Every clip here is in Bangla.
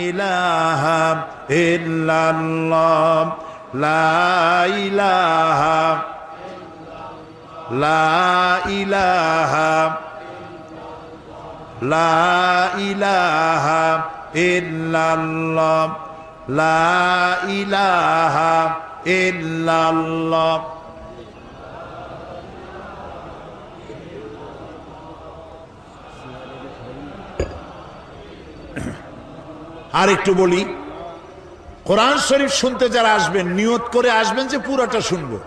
ইলাহা ইল্লাল্লাহ লা ইলাহা লা ইলাহা লা ইলাহা ইল্লাল্লাহ লা ইলাহা ইল্লাল্লাহ। আর একটু বলি, কোরআন শরীফ শুনতে যারা আসবেন নিয়ত করে আসবেন যে পুরোটা শুনবো।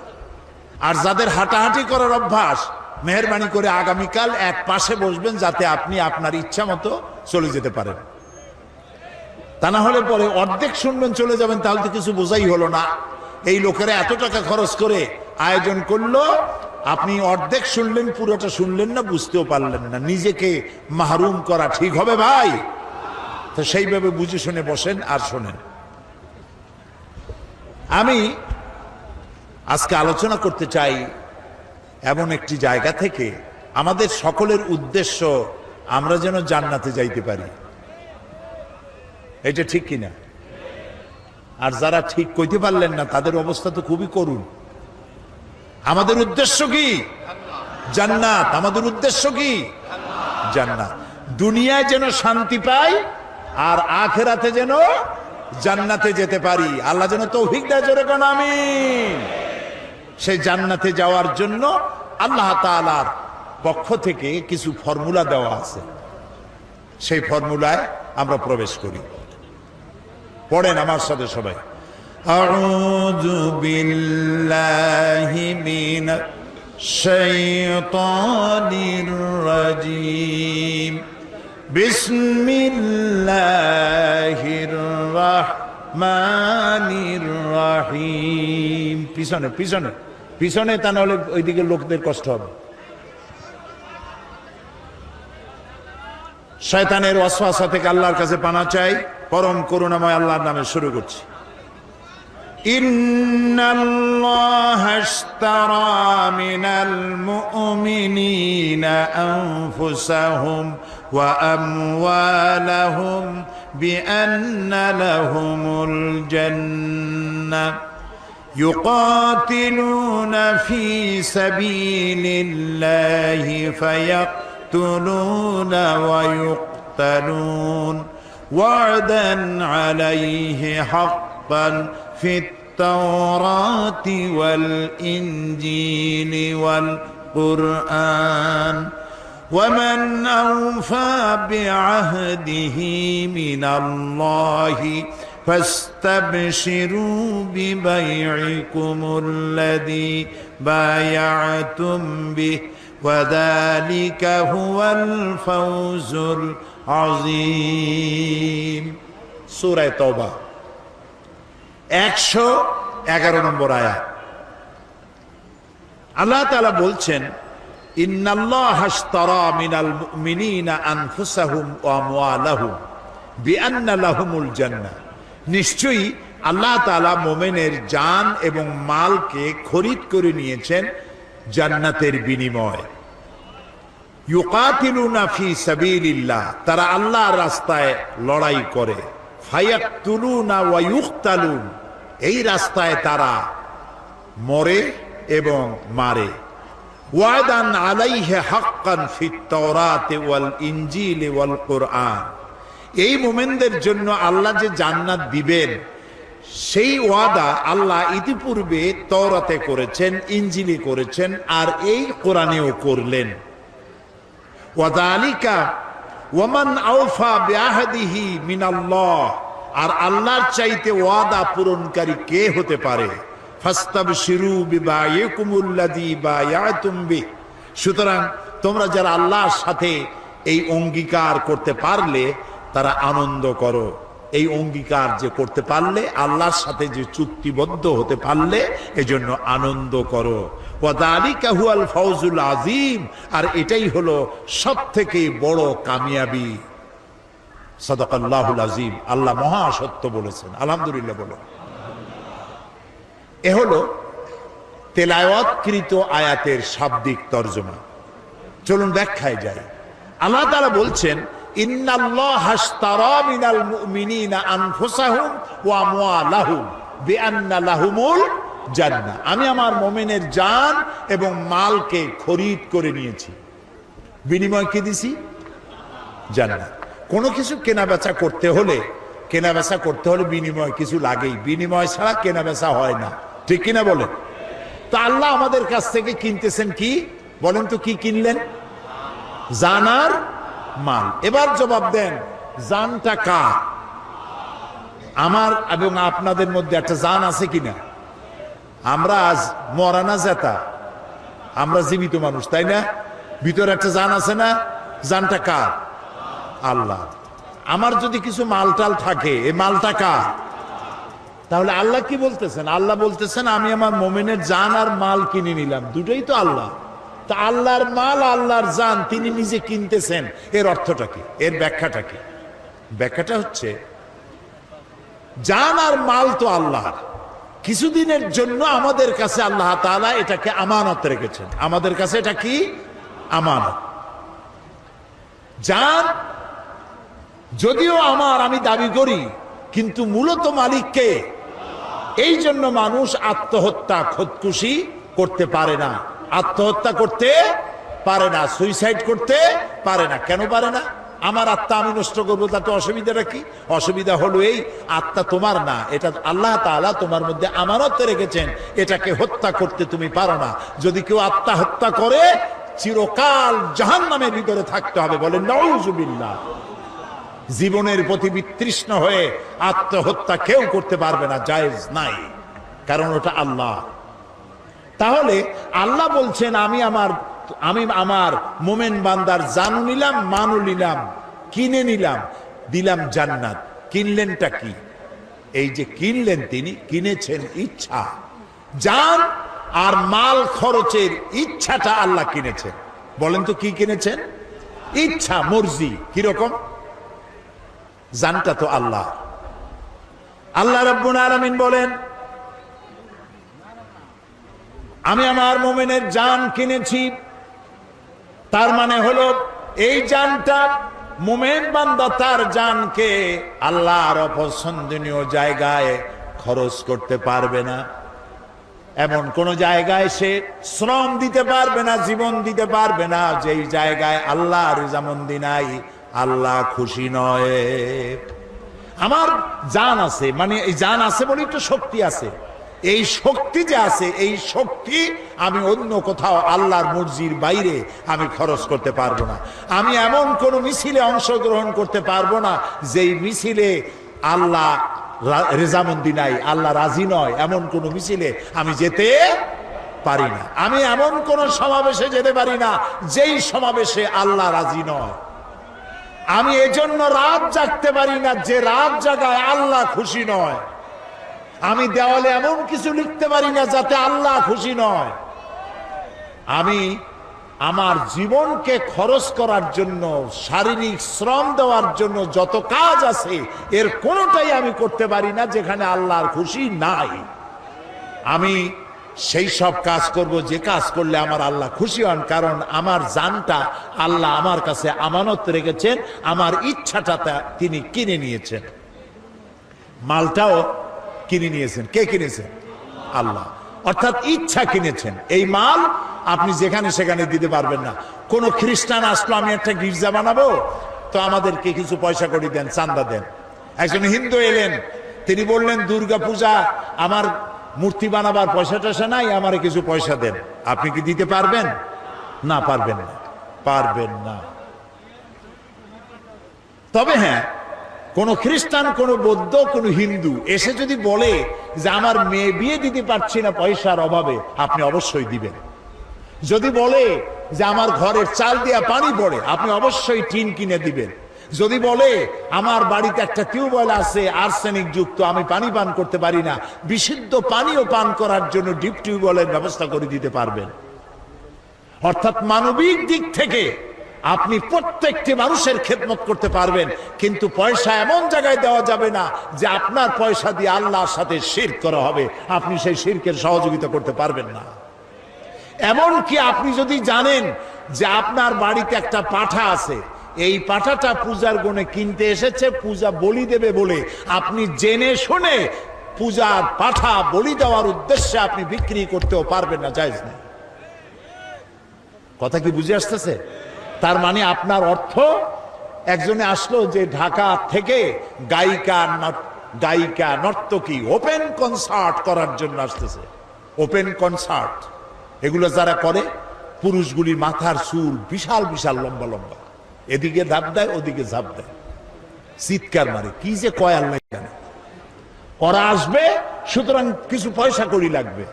আর যাদের হাঁটাহাঁটি করার অভ্যাস, মেহেরবানি করে আগামীকাল এক পাশে বসবেন যাতে আপনি আপনার ইচ্ছা মতো চলে যেতে পারেন। তা না হলে পরে অর্ধেক শুনবেন চলে যাবেন, তাহলে তো কিছু বোঝাই হলো না। এই লোকেরা এত টাকা খরচ করে আয়োজন করলো, আপনি অর্ধেক শুনলেন, পুরোটা শুনলেন না, বুঝতেও পারলেন না। নিজেকে মাহরুম করা ঠিক হবে ভাই? তো সেইভাবে বুঝে শুনে বসেন আর শোনেন। আমি আজকে আলোচনা করতে চাই এমন একটি জায়গা থেকে, আমাদের সকলের উদ্দেশ্য আমরা যেন জান্নাতে যাইতে পারি। এটা ঠিক কিনা? আর যারা ঠিক কইতে পারলেন না তাদের অবস্থা তো খুবই করুণ। আমাদের উদ্দেশ্য কি? জান্নাত। আমাদের উদ্দেশ্য কি? জান্নাত। দুনিয়ায় যেন শান্তি পাই আর আখিরাতে যেন জান্নাতে যেতে পারি। আল্লাহ যেন তৌফিক দেয়, জোরে কোন আমিন। সেই জান্নাতে যাওয়ার জন্য আল্লাহ তাআলার পক্ষ থেকে কিছু ফর্মুলা দেওয়া আছে। সেই ফর্মুলায় আমরা প্রবেশ করি। পড়েন আমার সাথে সবাই। আউযু বিল্লাহি মিনাশ শাইতানির রাজীম। বিসমিল্লাহির রাহমানির রাহিম। পিছনে পিছনে পিছনে, তা নাহলে ওইদিকে লোকদের কষ্ট হবে। শয়তানের ওয়াসওয়াসা থেকে আল্লাহর কাছে পানা চাই। পরম করুণাময় আল্লাহর নামে শুরু করছি। ইন্নাল্লাহা আশতারা মিনাল মুমিনিনা আনফুসাহুম ওয়া আমওয়ালাহুম বিআন্না লাহুমুল জান্নাহ ইউকাতিলুনা ফি সাবিলিল্লাহি ফায়াকতুলুনা ওয়া ইউকতালুন وعدا عليه حقا في التوراة والإنجيل والقرآن ومن أوفى بعهده من الله فاستبشروا ببيعكم الذي بايعتم به وذلك هو الفوز العظيم। সূরা তাওবা 111 নম্বর আয়াত। আল্লাহ তাআলা বলছেন, ইন্নাল্লাহা আশতারা মিনাল মুমিনিনা আনফুসাহুম ওয়া আমওয়ালাহুম বিআন্না লাহুমুল জান্নাহ। নিশ্চয়ই আল্লাহ তাআলা মুমিনের জান এবং মালকে খরিদ করে নিয়েছেন জান্নাতের বিনিময়ে। ইউকাতিলুনা ফি সাবিলিল্লাহ, তারা আল্লাহর রাস্তায় লড়াই করে। ফায়াকতুলুনা ওয়া ইউকতালুন, এই রাস্তায় তারা মরে এবং মারে। ওয়াদান আলাইহি হাক্কান ফিত তাওরাতি ওয়াল ইনজিলি ওয়াল কুরআন, এই মুমিনদের জন্য আল্লাহ যে জান্নাত দিবেন সেই ওয়াদা আল্লাহ ইতিপূর্বে তাওরাতে করেছেন, ইনজিলে করেছেন, আর এই কোরআনেও করলেন। ওয়াযালিকা ওয়ামান আওফা বিআহদিহি মিনাল্লাহ, আর আল্লাহর চাইতে ওয়াদা পূরণকারী কে হতে পারে? ফাস্তাবশিরু বিবাইকুমুল্লাযী বায়াতুম বিহি, সুতরাং তোমরা যারা আল্লাহর সাথে এই অঙ্গীকার করতে পারলে তারা আনন্দ করো। এই অঙ্গীকার যে করতে পারলে, আল্লাহর সাথে যে চুক্তিবদ্ধ হতে পারলে, এজন্য আনন্দ করো। ওয়াযালিকা হুয়াল ফাওজুল আযীম, আর এটাই হলো সবথেকে বড় কামিয়াবি। সাদাকাল্লাহুল আযীম, আল্লাহ মহা সত্য বলেছেন। আলহামদুলিল্লাহ বলো। এ হলো তেলাওয়াতকৃত আয়াতের শাব্দিক তরজমা। চলুন ব্যাখ্যায় যাই। আল্লাহ তাআলা বলছেন, ইন্নাল্লাহা আশতারা মিনাল মুমিনিনা আনফুসাহুম ওয়া আমওয়ালাহুম বিআন্না লাহুমুল জান্নাহ। আমি আমার মুমিনের জান এবং মালকে খরিদ করে নিয়েছি, বিনিময় কি দিছি? জান্নাত। কোনো কিছু কেনাবেচা করতে হলে বিনিময় কিছু লাগেই, বিনিময় ছাড়া কেনাবেচা হয় না, ঠিক কিনা বলেন? তো আল্লাহ আমাদের কাছ থেকে কিনতেছেন কি বলেন তো? কি কিনলেন? জান আর মাল। এবার জবাব দেন, জানটা কার? আমার এবং আপনাদের মধ্যে একটা জান আছে কিনা? আমরা আজ মরা না জেতা, আমরা জীবিত মানুষ, তাই না? ভিতরে একটা জান আছে না? জানটা কার? আল্লাহ। আমার যদি কিছু মালটাল থাকে, এই মালটা কার? তাহলে আল্লাহ কি বলতেছেন? আল্লাহ বলতেছেন আমি আমার মোমেনের জান আর মাল কিনে নিলাম, দুটোই তো আল্লাহ। তা আল্লাহর মাল, আল্লাহর জান তিনি নিজে কিনতেছেন, এর অর্থটা কি? এর ব্যাখ্যাটা কি? ব্যাখ্যাটা হচ্ছে, জান আর মাল তো আল্লাহর, কিছুদিনের জন্য আমাদের কাছে আল্লাহ তাআলা এটাকে আমানত রেখেছেন। আমাদের কাছে এটা কি? আমানত। জান যদিও আমার, আমি দাবি করি, কিন্তু মূলত মালিককে। এই জন্য মানুষ আত্মহত্যা, খোদকুশি করতে পারে না, আত্মহত্যা করতে পারে না, সুইসাইড করতে পারে না। কেন পারে না? আমার আত্মা আমি নষ্ট করবো, তাতে অসুবিধাটা কি? অসুবিধা হলো এই, আত্মা তোমার না, এটা আল্লাহ তাআলা তোমার মধ্যে আমানত রেখেছেন, এটাকে হত্যা করতে তুমি পারো না। যদি কেউ আত্মা হত্যা করে, চিরকাল জাহান্নামের ভিতরে থাকতে হবে। বলেন নাউযুবিল্লাহ। জীবনের প্রতি বিতৃষ্ণ হয়ে আত্মহত্যা কেউ করতে পারবে না, জায়েজ নাই, কারণ ওটা আল্লাহ। তাহলে আল্লাহ বলছেন আমি আমার মোমেন বান্দার জানু নিলাম, মানু নিলাম, কিনে নিলাম, দিলাম জান্নাত। কিনলেনটা কি? এই যে কিনলেন, তিনি কিনেছেন ইচ্ছা। জান আর মাল খরচের ইচ্ছাটা আল্লাহ কিনেছেন। বলেন তো কি কিনেছেন? ইচ্ছা, মর্জি। কিরকম? জানটা তো আল্লাহ। আল্লাহ রাব্বুল আলামিন বলেন আমি আমার মুমিনের জান কিনেছি। তার মানে হলো এই জানটা, মুমিন বান্দা তার জানকে আল্লাহর অপছন্দনীয় জায়গায় খরচ করতে পারবে না। এমন কোন জায়গায় সে শ্রম দিতে পারবে না, জীবন দিতে পারবে না যেই জায়গায় আল্লাহর রিজামন্দি নাই, আল্লাহ খুশি নয়। আমার জান আছে, মানে এই জান আছে বলেই তো শক্তি আছে। এই শক্তি যে আছে, এই শক্তি আমি অন্য কোথাও আল্লাহর মর্জির বাইরে আমি খরচ করতে পারবো না। আমি এমন কোন মিছিলে অংশগ্রহণ করতে পারবো না যেই মিছিলে আল্লাহ রেজামন্দি নাই, আল্লাহ রাজি নয়, এমন কোন মিছিলে আমি যেতে পারি না। আমি এমন কোন সমাবেশে যেতে পারি না যেই সমাবেশে আল্লাহ রাজি নয়। আমি এজন্য রাত জাগতে পারি না যে রাত জাগায় আল্লাহ খুশি নয়। আমি দেওয়ালে এমন কিছু লিখতে পারি না যাতে আল্লাহ খুশি নয়। আমি আমার জীবনকে খরচ করার জন্য, শারীরিক শ্রম দেওয়ার জন্য যত কাজ আছে, এর কোনোটাই আমি করতে পারি না যেখানে আল্লাহর খুশি নাই। আমি সেই সব কাজ করব যে কাজ করলে আমার আল্লাহ খুশি হন, কারণ আমার জানটা আল্লাহ আমার কাছে আমানত রেখেছেন, আমার ইচ্ছাটা তিনি কিনে নিয়েছেন। মালটাও কিনে নিয়েছেন। কে কিনেছেন? আল্লাহ। অর্থাৎ ইচ্ছা কিনেছেন। এই মাল আপনি যেখানে সেখানে দিতে পারবেন না। কোন খ্রিস্টান আসলো, আমি একটা গির্জা বানাবো, তো আমাদেরকে কিছু পয়সা করে দেন, চান্দা দেন। একজন হিন্দু এলেন, তিনি বললেন দুর্গা পূজা আমার মূর্তি বানাবার পয়সা টয়সা নাই, আমারে কিছু পয়সা দেন। আপনি কি দিতে পারবেন? না, পারবেন না, পারবেন না। তবে হ্যাঁ, কোন খ্রিস্টান, কোন বৌদ্ধ, কোন হিন্দু এসে যদি বলে যে আমার মেয়ে বিয়ে দিতে পারছি না পয়সার অভাবে, আপনি অবশ্যই দিবেন। যদি বলে যে আমার ঘরের চাল দিয়া পানি পড়ে, আপনি অবশ্যই টিন কিনে দিবেন। যদি বলে আমার বাড়িতে একটা টিউবওয়েল আছে আর্সেনিক যুক্ত, আমি পানি পান করতে পারি না, বিশুদ্ধ পানীয় পান করার জন্য ডিপ টিউবওয়েলের ব্যবস্থা করে দিতে পারবেন। অর্থাৎ মানবিক দিক থেকে আপনি প্রত্যেকটি মানুষের খেদমত করতে পারবেন, কিন্তু পয়সা এমন জায়গায় দেওয়া যাবে না যে আপনার পয়সা দিয়ে আল্লাহর সাথে শিরক করা হবে। আপনি সেই শিরকের সহযোগিতা করতে পারবেন না। এমন কি আপনি যদি জানেন যে আপনার বাড়িতে একটা পাঠা আছে, এই পাঠাটা পূজার গুণে কিনতে এসেছে, পূজা বলি দেবে বলে আপনি জেনে শুনে পূজার পাঠা বলি দেওয়ার উদ্দেশ্যে আপনি বিক্রি করতেও পারবেন না, জায়েজ নেই। কথা কি বুঝে আসতেছে? তার মানে আপনার অর্থ, একজনে আসলো যে ঢাকা থেকে গায়িকা নর্তকী ওপেন কনসার্ট করার জন্য আসতেছে। ওপেন কনসার্ট এগুলো যারা করে, পুরুষগুলির মাথার চুল বিশাল বিশাল লম্বা লম্বা, এদিকে ঝাঁপ দেয় ওদিকে ঝাঁপ দেয়, চিৎকার মারে, কি যে কয় আল্লাহ জানে। ওরা আসবে, সুতরাং কিছু পয়সা করি লাগবে,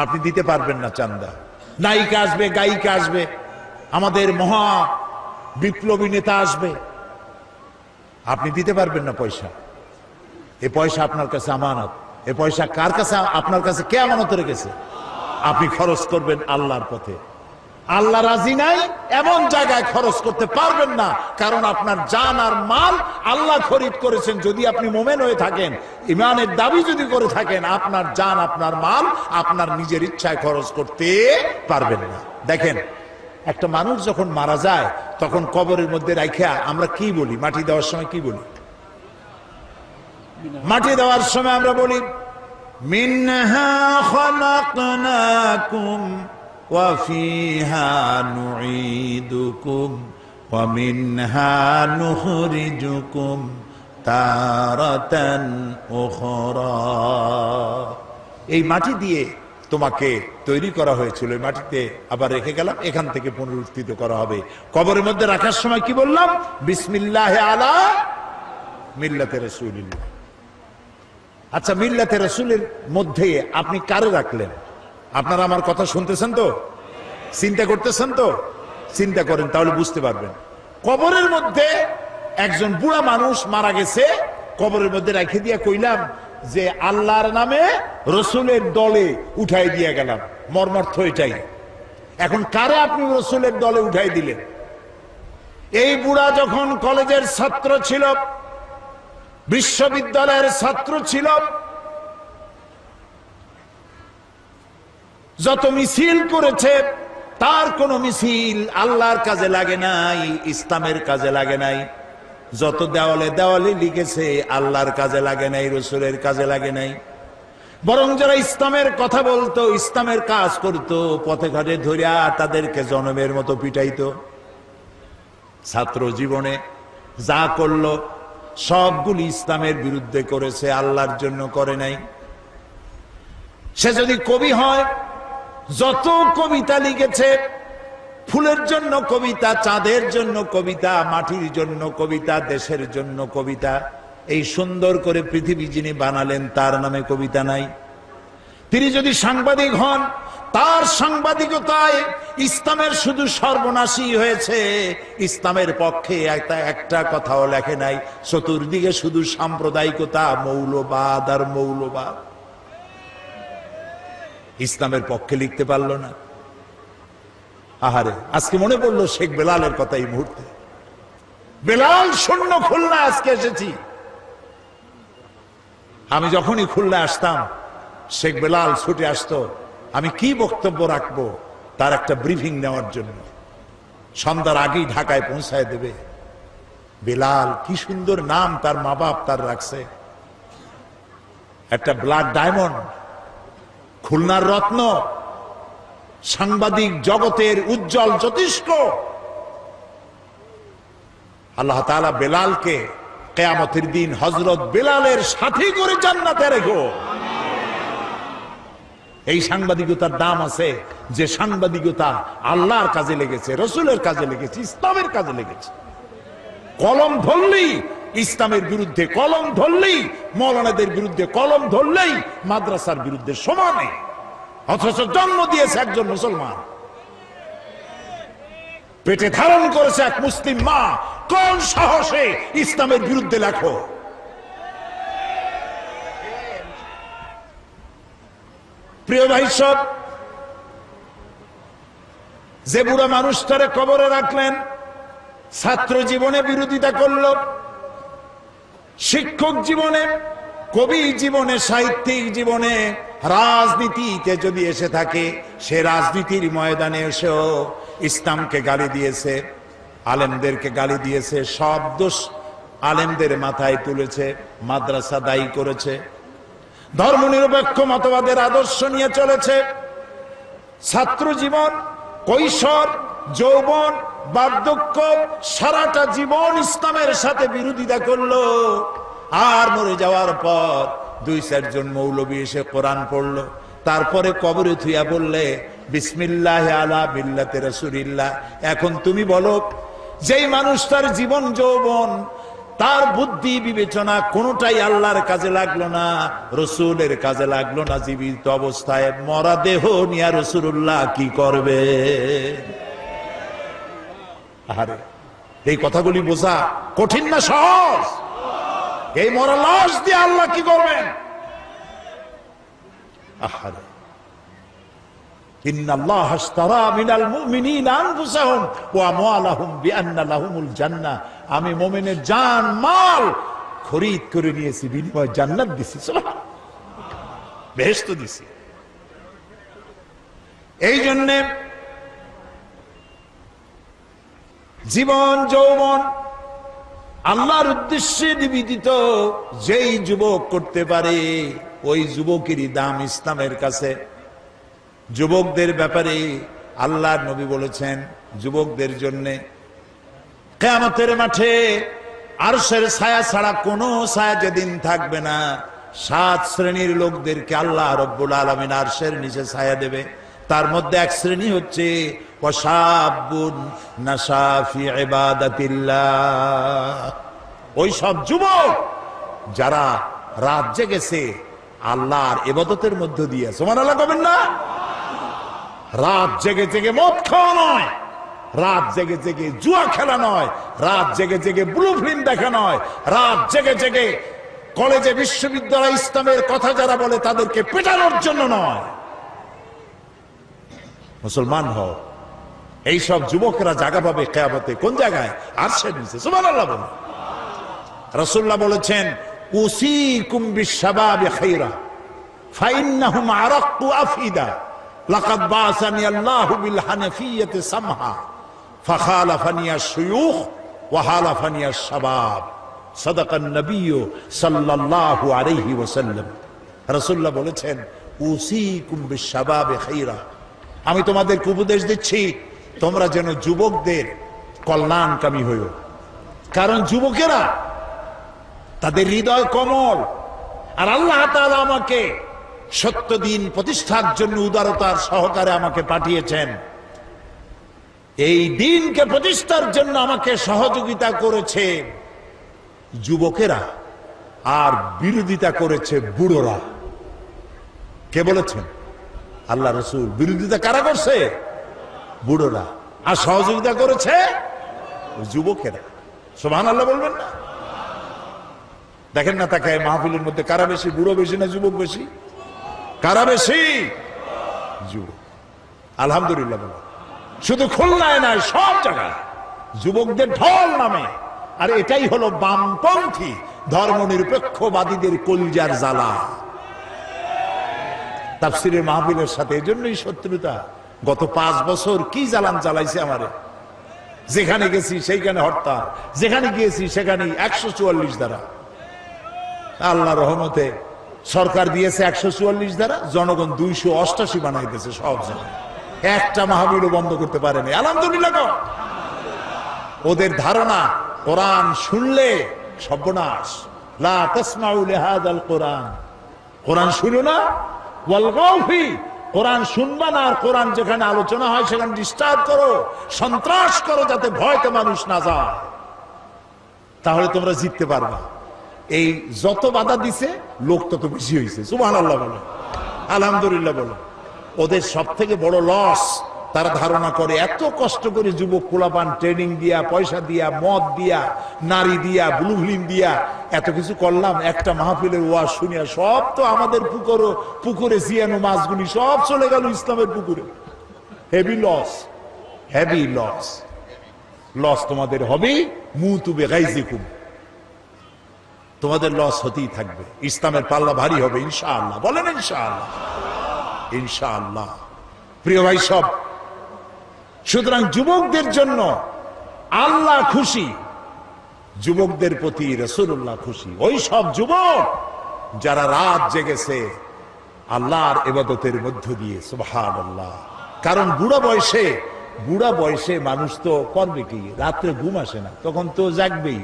আপনি দিতে পারবেন না চান্দা। নায়িকা আসবে, গায়িকা আসবে, আমাদের মহা বিপ্লবী নেতা আসবে, আপনি দিতে পারবেন না পয়সা। এ পয়সা আপনার কাছে আমানত। এ পয়সা কার কাছে? আপনার কাছে কে আমানত রেখেছে? আপনি খরচ করবেন আল্লাহর পথে। আল্লাহ রাজি নাই এমন জায়গায় খরচ করতে পারবেন না, কারণ আপনার জান আর মাল আল্লাহ খরিদ করেছেন। যদি আপনি মোমেন হয়ে থাকেন, ইমানের দাবি যদি করে থাকেন, আপনার জান আপনার মাল আপনার নিজের ইচ্ছায় খরচ করতে পারবেন না। দেখেন, একটা মানুষ যখন মারা যায় তখন কবরের মধ্যে রাখিয়া আমরা কি বলি? মাটি দেওয়ার সময় কি বলি? মাটি দেওয়ার সময় আমরা বলি, মিনহা খালাকনাকুম ওয়া ফিহা নুঈদুকুম ওয়া মিনহা নুখরিজুকুম তারাতান উখরা। এই মাটি দিয়ে তোমাকে তৈরি করা হয়েছিল, এই মাটিতে আবার রেখে গেলাম, এখান থেকে পুনরুত্থিত করা হবে। কবরের মধ্যে রাখার সময় কি বললাম? বিসমিল্লাহ আলা মিল্লাতে রাসূলিল্লাহ। আচ্ছা, মিল্লাতে রাসূলের মধ্যে আপনি কারে রাখলেন? আপনারা আমার কথা শুনতেছেন তো? চিন্তা করতেছেন তো? চিন্তা করেন, তাহলে বুঝতে পারবেন। কবরের মধ্যে একজন বুড়া মানুষ মারা গেছে, কবরের মধ্যে রেখে দিয়ে কইলাম যে আল্লাহর নামে রসুলের দলে উঠাই দিয়ে গেলাম। মর্মার্থ এটাই। এখন কারে আপনি রসুলের দলে উঠাই দিলেন? এই বুড়া যখন কলেজের ছাত্র ছিল, বিশ্ববিদ্যালয়ের ছাত্র ছিল, যত মিছিল করেছে তার কোন মিছিল আল্লাহর কাজে লাগে নাই, ইসলামের কাজে লাগে নাই। যত দেওয়ালে দেওয়ালে লিখেছে আল্লাহর কাজে লাগে নাই, রসুলের কাজে লাগে নাই। বরং যারা ইসলামের কথা বলতো, ইসলামের কাজ করত, পথে ঘাটে ধরিয়া তাদেরকে জনমের মতো পিটাইতো। ছাত্র জীবনে যা করলো সবগুলি ইসলামের বিরুদ্ধে করেছে, আল্লাহর জন্য করে নাই। সে যদি কবি হয়, যত কবিতা লিখেছে, ফুলের জন্য কবিতা, চাঁদের জন্য কবিতা, মাটির জন্য কবিতা, দেশের জন্য কবিতা, এই সুন্দর করে পৃথিবী যিনি বানালেন তার নামে কবিতা নাই। তিনি যদি সাংবাদিক হন, তার সাংবাদিকতায় ইসলামের শুধু সর্বনাশী হয়েছে, ইসলামের পক্ষে একটা কথাও লেখে নাই। চতুর্দিকে শুধু সাম্প্রদায়িকতা, মৌলবাদ আর মৌলবাদ। ইসলামের পক্ষে লিখতে পারলো না। আহারে, আজকে মনে পড়লো শেখ বেলালের কথা এই মুহূর্তে। বেলাল শূন্য খুলনা আজকে এসেছি। আমি যখনই খুলনা আসতাম, শেখ বেলাল ছুটে আসতো, আমি কি বক্তব্য রাখবো তার একটা ব্রিফিং নেওয়ার জন্য। সন্ধ্যার আগেই ঢাকায় পৌঁছায় দেবে। বেলাল, কি সুন্দর নাম তার মা বাপ তার রাখছে, একটা ব্লাড ডায়মন্ড, খুলনার রত্ন, সাংবাদিক জগতের উজ্জ্বল জ্যোতিষ্ক। আল্লাহ তাআলা বেলালকে কিয়ামতের দিন হযরত বেলালের সাথী করে জান্নাতে রেখো। এই সাংবাদিকতার দাম আছে, যে সাংবাদিকতা আল্লাহর কাজে লেগেছে, রসুলের কাজে লেগেছে, ইসলামের কাজে লেগেছে। কলম ধরলেই ইসলামের বিরুদ্ধে, কলম ধরলেই মৌলানাদের বিরুদ্ধে, কলম ধরলেই মাদ্রাসার বিরুদ্ধে সমানে, অথচ জন্ম দিয়েছে একজন মুসলমান, পেটে ধারণ করেছে এক মুসলিম মা। কোন সাহসে ইসলামের বিরুদ্ধে লেখো? প্রিয় ভাই সব, যে বুড়া মানুষটারে কবরে রাখলেন, ছাত্র জীবনে বিরোধিতা করল, শিক্ষক জীবনে, কবি জীবনে, সাহিত্যিক জীবনে, রাজনীতিতে যদি এসে থাকে, সে রাজনীতির ময়দানে এসেও ইসলামকে গালি দিয়েছে। আলেমদেরকে গালি দিয়েছে, সব দোষ আলেমদের মাথায় তুলেছে, মাদ্রাসা দায়ী করেছে, ধর্মনিরপেক্ষ মতবাদের আদর্শ নিয়ে চলেছে। ছাত্র জীবন, কৈশোর, যৌবন, বার্ধক্য, সারাটা জীবন ইসলামের সাথে বিরোধিতা করলো। আর মরে যাওয়ার পর 2-4 জন মৌলবী এসে কোরআন পড়লো, তারপরে কবরে থুইয়া বললে বিসমিল্লাহ আলা মিল্লাতে রাসূলিল্লাহ। এখন তুমি বলো, যেই মানুষটার জীবন যৌবন, তার বুদ্ধি বিবেচনা কোনটাই আল্লাহর কাজে লাগলো না, রসুলের কাজে লাগলো না, জীবিত অবস্থায় মরা দেহ নিয়া রাসূলুল্লাহ কি করবে? আরে এই কথাগুলি বোঝা কঠিন না সহজ? এই মরা লাশ দিয়ে আল্লাহ কি করবেন? আহারে, ইন্নাল্লাহা আশতারা মিনাল মুমিনিনা আনফুসাহুম ওয়া আমওয়ালাহুম বিআন্না লাহুমুল জান্নাহ। আমি মুমিনের জান মাল খরিদ করে নিয়েছি, বিনিময়ে জান্নাত দিছি, সুবহানাল্লাহ, বেহেশত দিছি। এই জন্য জীবন যৌবন আল্লাহর উদ্দেশ্যে নিবেদিত যেই যুবক করতে পারে, ওই যুবকেরই দাম ইসলামের কাছে। যুবকদের ব্যাপারে আল্লাহর নবী বলেছেন, যুবকদের জন্য কিয়ামতের মাঠে আরশের ছায়া ছাড়া কোনো ছায়া যেদিন থাকবে না, 7 শ্রেণীর লোকদেরকে আল্লাহ রব্বুল আলামিন আরশের নিচে ছায়া দেবে। তার মধ্যে এক শ্রেণী হচ্ছে ওয়াশাবুন নাশা ফি ইবাদাতিল্লাহ। ওই সব যুবক যারা রাত জেগেছে আল্লাহর ইবাদতের মধ্য দিয়ে। সুবহানাল্লাহ কবেন না? রাত জেগে জেগে মদ খাওয়া নয়, রাত জেগে জেগে জুয়া খেলা নয়, রাত জেগে জেগে ব্লু ফিল্ম দেখা নয়, রাত জেগে জেগে কলেজে বিশ্ববিদ্যালয় ইসলামের কথা যারা বলে তাদেরকে পেটানোর জন্য নয়। মুসলমান হও। এইসব যুবকরা জায়গা পাবে কিয়ামতে কোন জায়গায়? আরশের নিচে। সুবহানাল্লাহ বলুন। রাসূলুল্লাহ বলেছেন, উসিকুম বিশ-শাবাবি খায়রা ফাইন্নাহুম আরাক্কু আফিদা লাকাদ বাসানি আল্লাহু বিল হানাফিয়্যাতি সামহা ফাখালাফানি আশ-শুয়ুখ ওয়া হালাফানি আশ-শাবাব। সাদাকান নবী সাল্লাল্লাহু আলাইহি ওয়াসাল্লাম। রাসূলুল্লাহ বলেছেন, উসিকুম বিশ-শাবাবি খায়রা, আমি তোমাদেরকে উপদেশ দিচ্ছি তোমরা যেন যুবকদের কল্যাণকামী হইও। কারণ যুবকেরা তাদের হৃদয় কোমল, আর আল্লাহ তাআলা আমাকে সত্য দিন প্রতিষ্ঠার জন্য উদারতার সহকারে আমাকে পাঠিয়েছেন। এই দিনকে প্রতিষ্ঠার জন্য আমাকে সহযোগিতা করেছে যুবকেরা, আর বিরোধিতা করেছে বুড়োরা। কে বলেছেন? আল্লাহ রাসূল। বিরোধিতা কারা করছে? বুড়োরা। আর সহযোগিতা করেছে যুবকেরা। সুবহানাল্লাহ বলবেন না? দেখেন না তাকায় মাহফিলের মধ্যে কারা বেশি? বুড়ো বেশি না যুবক বেশি? কারা বেশি? যুবক। আলহামদুলিল্লাহ বলুন। শুধু খুলনায় নয়, সব জায়গায় যুবকদের ঢল নামে। আর এটাই হলো বামপন্থী ধর্মনিরপেক্ষবাদীদের কলিজার জ্বালা। তাফসীরের মাহফিলের সাথে এজন্যই শত্রুতা। গত 5 বছর কি জ্বালান চালাইছে আমারে। যেখানে গেছি সেইখানে হরতাল, যেখানে গিয়েছি সেখানে 144 ধারা। আল্লাহ রহমতে সরকার দিয়েছে 144 ধারা, জনগণ 288 বানাইতেছে সব জায়গায়। একটা মাহফিলও বন্ধ করতে পারেনি। আলহামদুলিল্লাহ। ওদের ধারণা কোরআন শুনলে সর্বনাশ। লা তাসমাউ লিহাযাল কোরআন, কোরআন শুনো না, ওয়ালগাউ ফি, কোরআন শুনবা না, আর কোরআন যেখানে আলোচনা হয় সেখানে ডিস্টার্ব করো, সন্ত্রাস করো, যাতে ভয়তে মানুষ না যায়। তাহলে তোমরা জিততে পারবা। এই যত বাধা দিছে লোক তত বেশি হয়েছে। সুবহানাল্লাহ বলো, আলহামদুলিল্লাহ বলো। ওদের সব থেকে বড় লস, তারা ধারণা করে এত কষ্ট করে যুবক পোলাপান ট্রেনিং দিয়া, পয়সা দিয়া, মদ দিয়া, নারী দিয়া, ব্লু ফিল্ম দিয়া এত কিছু করলাম, একটা মাহফিলের ওয়াজ শুনিয়া সব তো আমাদের পুকুরে জিয়ানো মাছগুলি সব চলে গেল ইসলামের পুকুরে। Heavy loss, heavy loss. Loss তোমাদের হবে, মুতু বিগাইজিকুম, তোমাদের লস হতেই থাকবে। ইসলামের পাল্লা ভারী হবে ইনশাআল্লাহ। বলেন ইনশাআল্লাহ। ইনশাআল্লাহ। প্রিয় ভাই সব, সুতরাং যুবকদের জন্য আল্লাহ খুশি, যুবকদের প্রতি রাসূলুল্লাহ খুশি। ওই সব যুবক যারা রাত জেগেছে আল্লাহর ইবাদতের মধ্য দিয়ে, সুবহানাল্লাহ। কারণ বুড়া বয়সে মানুষ তো করবে কি, রাত্রে ঘুম আসে না, তখন তো জাগবেই।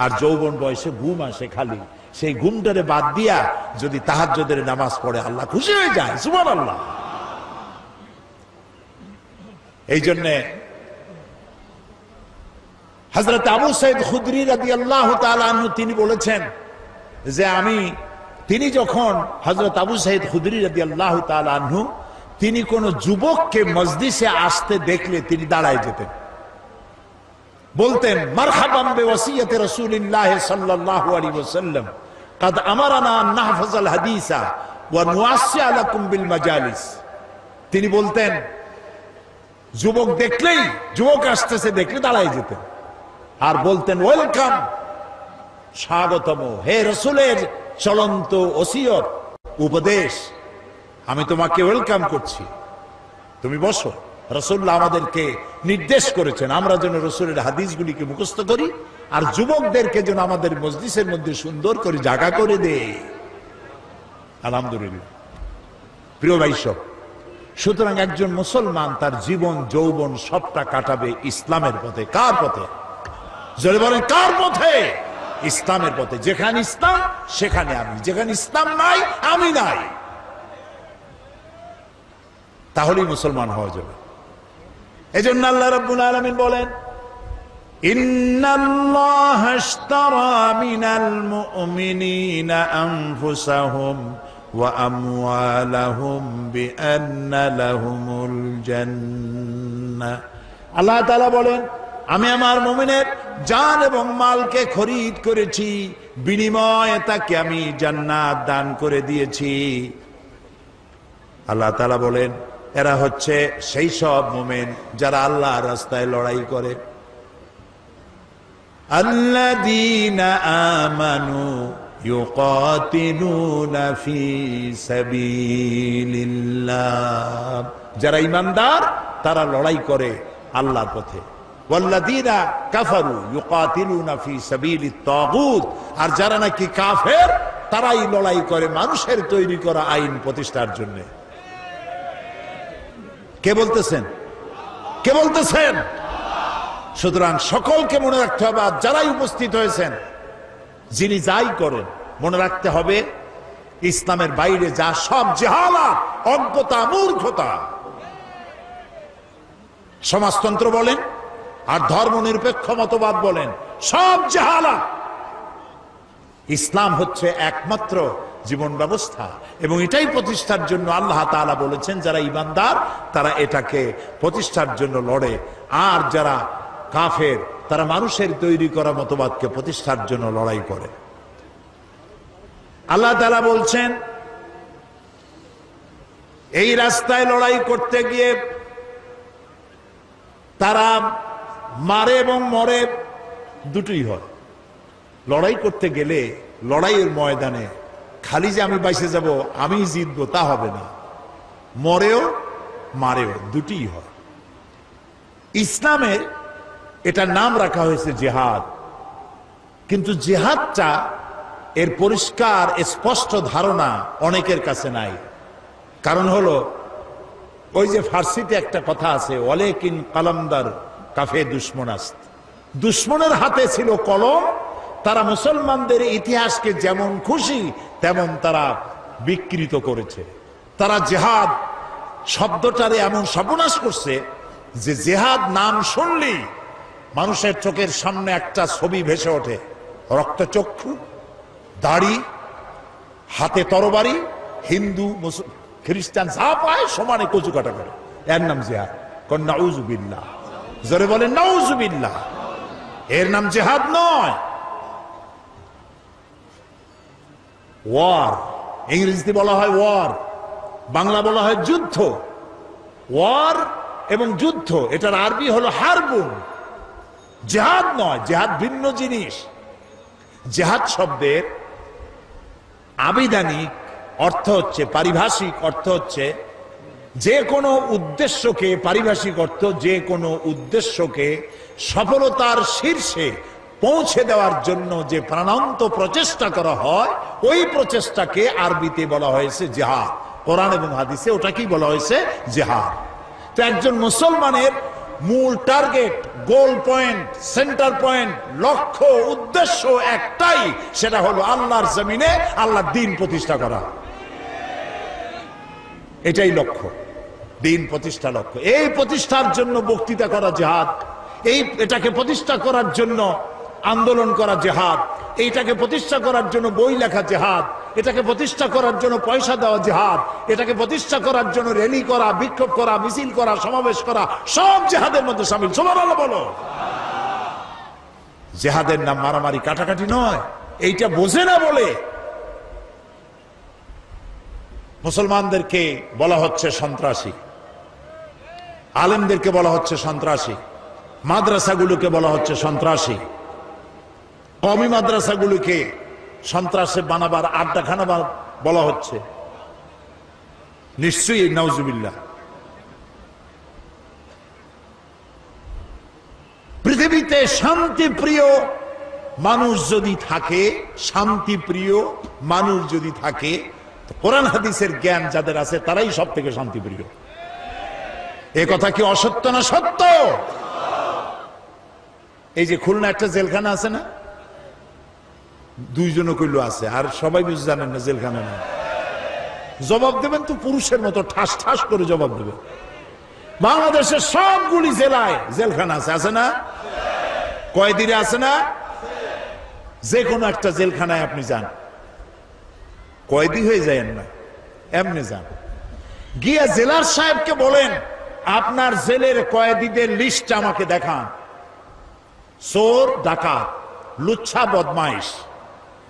আর যৌবন বয়সে ঘুম আসে খালি, সেই ঘুমটারে বাদ দিয়া যদি তাহাজ্জুদের নামাজ পড়ে আল্লাহ খুশি হয়ে যায়, সুবহানাল্লাহ। এই জন্যে হযরত আবু সাঈদ খুদরি রাদিয়াল্লাহু তাআলা আনহু তিনি বলেছেন যে তিনি যখন হযরত আবু সাঈদ খুদরি রাদিয়াল্লাহু তাআলা আনহু তিনি কোন যুবককে মজলিসে আসতে দেখলে তিনি দাঁড়ায় যেতেন, বলতেন মারহাবান বিওয়াসিয়াতি রাসূলিল্লাহ সাল্লাল্লাহু আলাইহি ওয়াসাল্লাম قد আমারানা আন নাহফাযাল হাদিসা ওয়া নুআসসিআ লাকুম বিল মাজালিস। তিনি বলতেন যুবক আসতেছে দেখলে দাঁড়ায় যেতেন আর বলতেন ওয়েলকাম, স্বাগতম, হে রাসূলের চলন্ত ওসিয়ত উপদেশ, আমি তোমাকে ওয়েলকাম করছি, তুমি বসো। রাসূলুল্লাহ আমাদেরকে নির্দেশ করেছেন আমরা যেন রাসূলের হাদিসগুলিকে মুখস্থ করি আর যুবকদেরকে যেন আমাদের মজলিসের মধ্যে সুন্দর করে জায়গা করে দেয়। আলহামদুলিল্লাহ। প্রিয় ভাই সব, সুতরাং একজন মুসলমান তার জীবন যৌবন সবটা কাটাবে ইসলামের পথে। কার পথে? জোরে বলেন কার পথে? ইসলামের পথে। যেখানে ইসলাম সেখানে আমি, যেখানে ইসলাম নাই আমি নাই, তাহলেই মুসলমান হওয়া যাবে। এজন্য আল্লাহ রাব্বুল আলামিন বলেন ইন্নাল্লাহা আশতারা মিনাল মুমিনিনা আনফুসাহুম ওয়া আমওয়ালাহুম বিআন্না লাহুমুল জান্নাহ। আল্লাহ তাআলা বলেন আমি আমার মুমিনের জান এবং মালকে খরিদ করেছি, বিনিময়ে তাকে আমি জান্নাত দান করে দিয়েছি। আল্লাহ তাআলা বলেন এরা হচ্ছে সেই সব মুমিন যারা আল্লাহর রাস্তায় লড়াই করে। আল্লাযীনা আমানু ইউকাতিলুনা ফি সাবিলিল্লাহ, যারা ঈমানদার তারা লড়াই করে আল্লাহর পথে। ওয়াল্লাযীনা কাফারু ইউকাতিলুনা ফি সাবিলিত তাগুত, আর যারা নাকি কাফের তারাই লড়াই করে মানুষের তৈরি করা আইন প্রতিষ্ঠার জন্য। কে বলতেছেন? কে বলতেছেন? সুতরাং সকলকে মনে রাখতে হবে, যারাই উপস্থিত হয়েছেন যিনি যাই করেন মনে রাখতে হবে ইসলামের বাইরে যা সব জাহালাত, অজ্ঞতা, মূর্খতা, সমাজতন্ত্র বলেন আর ধর্মনিরপেক্ষ মতবাদ বলেন, সব জাহালাত। ইসলাম হচ্ছে একমাত্র জীবন ব্যবস্থা এবং এটাই প্রতিষ্ঠার জন্য আল্লাহ তাআলা বলেছেন যারা ঈমানদার তারা এটাকে প্রতিষ্ঠার জন্য লড়ে, আর যারা কাফের তারা মানুষের তৈরি করা মতবাদকে প্রতিষ্ঠার জন্য লড়াই করে। আল্লাহ তাআলা বলছেন এই রাস্তায় লড়াই করতে গিয়ে তারা মারে এবং মরে, দুটোই হয়। লড়াই করতে গেলে লড়াইয়ের ময়দানে খালি যে আমি বাইসে যাব আমি জিতবো তা হবে না, মরেও মারেও দুটিই হয়। ইসলামের এটার নাম রাখা হয়েছে জিহাদ, কিন্তু জিহাদটা এর পরিষ্কার স্পষ্ট ধারণা অনেকের কাছে নাই। কারণ হলো ওই যে ফার্সিতে একটা কথা আছে ওয়ালাকিন কালামদার কাফে দুশমনাস্ত, দুশমনের হাতে ছিল কলম, তারা মুসলমানদের ইতিহাসকে যেমন খুশি তেমন তারা বিকৃত করেছে। তারা জিহাদ শব্দটারে এমন সর্বনাশ করছে যে জিহাদ নাম শুনলেই মানুষের চোখের সামনে একটা ছবি ভেসে ওঠে, রক্তচক্ষু, দাড়ি, হাতে তরবারি, হিন্দু খ্রিস্টান যা পায় সমানে কচু কাটা করে, এর নাম জিহাদ। কোন নাউজুবিল্লাহ, জোরে বলেন নাউজুবিল্লাহ। এর নাম জিহাদ নয়, ওয়ার। ইংরেজিতে বলা হয় ওয়ার, বাংলা বলা হয় যুদ্ধ। ওয়ার এবং যুদ্ধ এটার আরবি হলো হারবুন, জিহাদ নয়। জিহাদ ভিন্ন জিনিস। জিহাদ শব্দের আবিধানিক অর্থ হচ্ছে, পারিভাষিক অর্থ হচ্ছে যে কোনো উদ্দেশ্যকে, পারিভাষিক অর্থ যে কোনো উদ্দেশ্যকে সফলতার শীর্ষে পৌঁছে দেওয়ার জন্য যে প্রাণান্ত প্রচেষ্টা করা হয়, ওই প্রচেষ্টাকে আরবিতে বলা হয়েছে জিহাদ। কোরআন এবং হাদিসে ওটাকেই বলা হয়েছে জিহাদ। তো একজন মুসলমানের মূল টার্গেট, গোল পয়েন্ট, সেন্টার পয়েন্ট, লক্ষ্য, উদ্দেশ্য একটাই, সেটা হলো আল্লাহর জমিনে আল্লাহর দ্বীন প্রতিষ্ঠা করা। এটাই লক্ষ্য, দ্বীন প্রতিষ্ঠা লক্ষ্য। এই প্রতিষ্ঠার জন্য বক্তৃতা করা জিহাদ, এটাকে প্রতিষ্ঠা করার জন্য আন্দোলন করা জিহাদ, এইটাকে প্রতিষ্ঠা করার জন্য বই লেখা জিহাদ, এটাকে প্রতিষ্ঠা করার জন্য পয়সা দেওয়া জিহাদ, এটাকে প্রতিষ্ঠা করার জন্য র্যালি করা, বিক্ষোভ করা, মিছিল করা, সমাবেশ করা, সব জিহাদের মধ্যে শামিল। সুবহানাল্লাহ বলো। জিহাদের নাম মারামারি কাটাকাটি নয়। এইটা বোঝে না বলে মুসলমানদেরকে বলা হচ্ছে সন্ত্রাসী, আলেমদেরকে বলা হচ্ছে সন্ত্রাসী, মাদ্রাসাগুলোকে বলা হচ্ছে সন্ত্রাসী, কওমি মাদ্রাসাগুলোকে সন্ত্রাসে বানাবার আড্ডাখানা বলা হচ্ছে। নিশ্চয়ই নাউজুবিল্লাহ। পৃথিবীতে শান্তিপ্রিয় মানুষ যদি থাকে, শান্তিপ্রিয় মানুষ যদি থাকে, কোরআন হাদিসের জ্ঞান যাদের আছে তারাই সব থেকে শান্তিপ্রিয়। এ কথা কি অসত্য না সত্য? এই যে খুলনা একটা জেলখানা আছে না, দুইজনও কইল আছে, আর সবাই বুঝে জানেন না জেলখানা না। জবাব দেবেন তো পুরুষের মতো ঠাস ঠাস করে জবাব দেবেন। বাংলাদেশের সবগুলি জেলায় জেলখানা আছে, আছে না? কয়েদিরা আছে না? যে কোনো একটা জেলখানায় আপনি যান, কয়েদি হয়ে যায়েন না, এমনি যান, গিয়ে জেলার সাহেবকে বলেন আপনার জেলের কয়েদিদের লিস্ট আমাকে দেখান। চোর, ডাকাত, লুচ্ছা, বদমাইশ,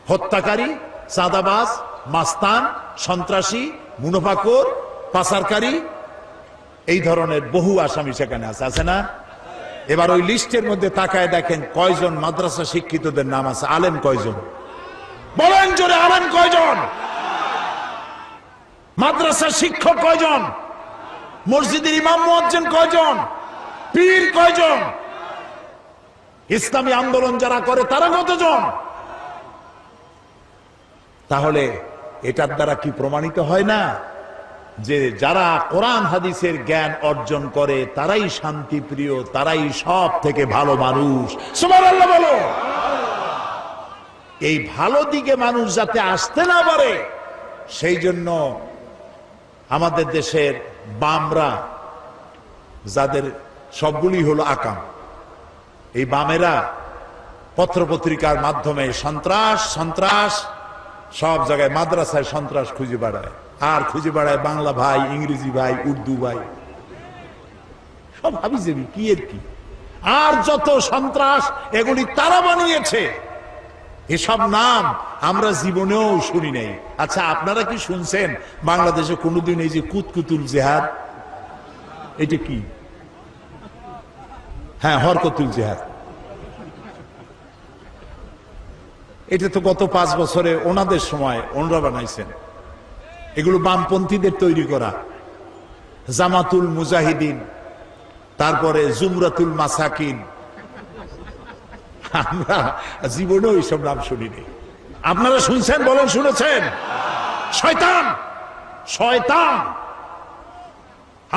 হত্যাকারী, চাঁদাবাজ, মাস্তান, সন্ত্রাসী, মুনাফাখোর, পাচারকারী, এই ধরনের বহু আসামি সেখানে আছে, আছে না? এবার ওই লিস্টের মধ্যে তাকায় দেখেন কয়জন মাদ্রাসা শিক্ষিতদের নাম আছে, আলেম কয়জন? বলেন জোরে, আলেম কয়জন? মাদ্রাসা শিক্ষক কয়জন? মসজিদের ইমাম মুয়াজ্জিন কয়জন? পীর কয়জন? ইসলামী আন্দোলন যারা করে তারা কতজন? তাহলে এটার দ্বারা কি প্রমাণিত হয় না যে যারা কোরআন হাদিসের জ্ঞান অর্জন করে তারাই শান্তিপ্রিয়, তারাই সব থেকে ভালো মানুষ? সুবহানাল্লাহ বলো। এই ভালো দিকে মানুষ যাতে আসতে না পারে, সেই জন্য আমাদের দেশের বামরা, যাদের সবগুলি হলো আকাম, এই বামেরা পত্রপত্রিকার মাধ্যমে সন্ত্রাস সন্ত্রাস সব জায়গায়, মাদ্রাসায় সন্ত্রাস খুঁজে বেড়ায়, আর খুঁজে বেড়ায় বাংলা ভাই, ইংরেজি ভাই, উর্দু ভাই, সব হাবিজাবি কি এর কি। আর যত সন্ত্রাস এগুলি তারা বানিয়েছে, এসব নাম আমরা জীবনেও শুনি নাই। আচ্ছা, আপনারা কি শুনছেন বাংলাদেশে কোনোদিন এই যে কুতকুতুল জেহাদ, এটা কি? হ্যাঁ, হরকতুল জেহাদ, এটা তো গত 5 বছরে ওনাদের সময় ওনরা বানাইছেন। এগুলো বামপন্থীদের তৈরি করা। জামাতুল মুজাহিদিন, তারপরে জুমরাতুল মাসাকিন, আমরা জীবনেও এইসব নাম শুনিনি। আপনারা শুনছেন? বলেন শুনেছেন? শয়তান, শয়তান।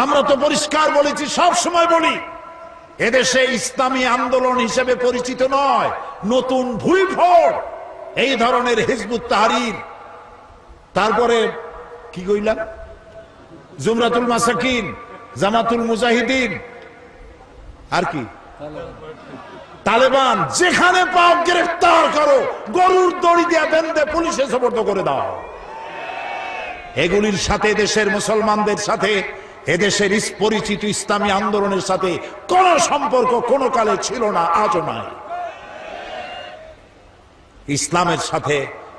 আমরা তো পরিষ্কার বলেছি, সব সময় বলি, এদেশে ইসলামী আন্দোলন হিসেবে পরিচিত নয়, নতুন ভুইফোড় এই ধরনের হিজবুত তাহরীর, তারপরে কি কইলাম, জুমরাতুল মাসাকিন, জামাতুল মুজাহিদিন, আর কি তালেবান, যেখানে পাও গ্রেফতার করো, গরুর দড়ি দিয়ে বেঁধে পুলিশে সোপর্দ করে দাও। এগুলির সাথে দেশের মুসলমানদের সাথে, এদেশের পরিচিত ইসলামী আন্দোলনের সাথে কোন সম্পর্ক কোন কালে ছিল না, আজও নাই। ইসলামের সাথে,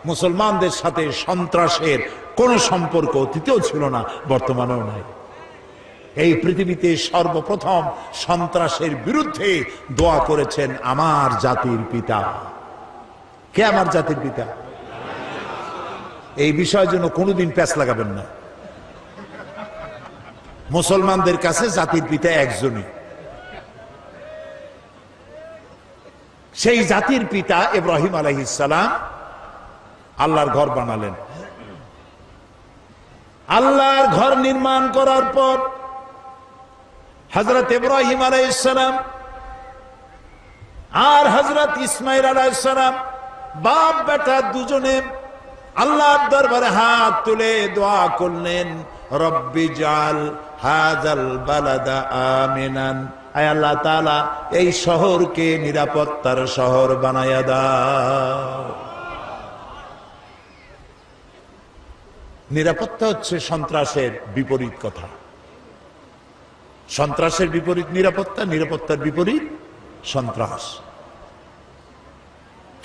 মুসলমানদের সাথে সন্ত্রাসের কোন সম্পর্ক অতীতেও ছিল না, বর্তমানেও নাই। এই পৃথিবীতে সর্বপ্রথম সন্ত্রাসের বিরুদ্ধে দোয়া করেছেন আমার জাতির পিতা। কে আমার জাতির পিতা? এই বিষয়ের জন্য কোনোদিন প্যাঁচ লাগাবেন না। মুসলমানদের কাছে জাতির পিতা একজনই, সেই জাতির পিতা ইব্রাহিম আলাইহিস সালাম আল্লাহর ঘর বানালেন। আল্লাহর ঘর নির্মাণ করার পর হযরত ইব্রাহিম আলাইহিস সালাম আর হযরত ইসমাঈল আলাইহিস সালাম বাপ বেটা দুজনে আল্লাহর দরবারে হাত তুলে দোয়া করলেন, রব্বি জাল হাযাল বালাদা আমিনান, আয় আল্লাহ তাআলা এই শহরকে নিরাপত্তার শহর বানায়া দাও। নিরাপত্তা হচ্ছে সন্ত্রাসের বিপরীত কথা। সন্ত্রাসের বিপরীত নিরাপত্তা, নিরাপত্তার বিপরীত সন্ত্রাস।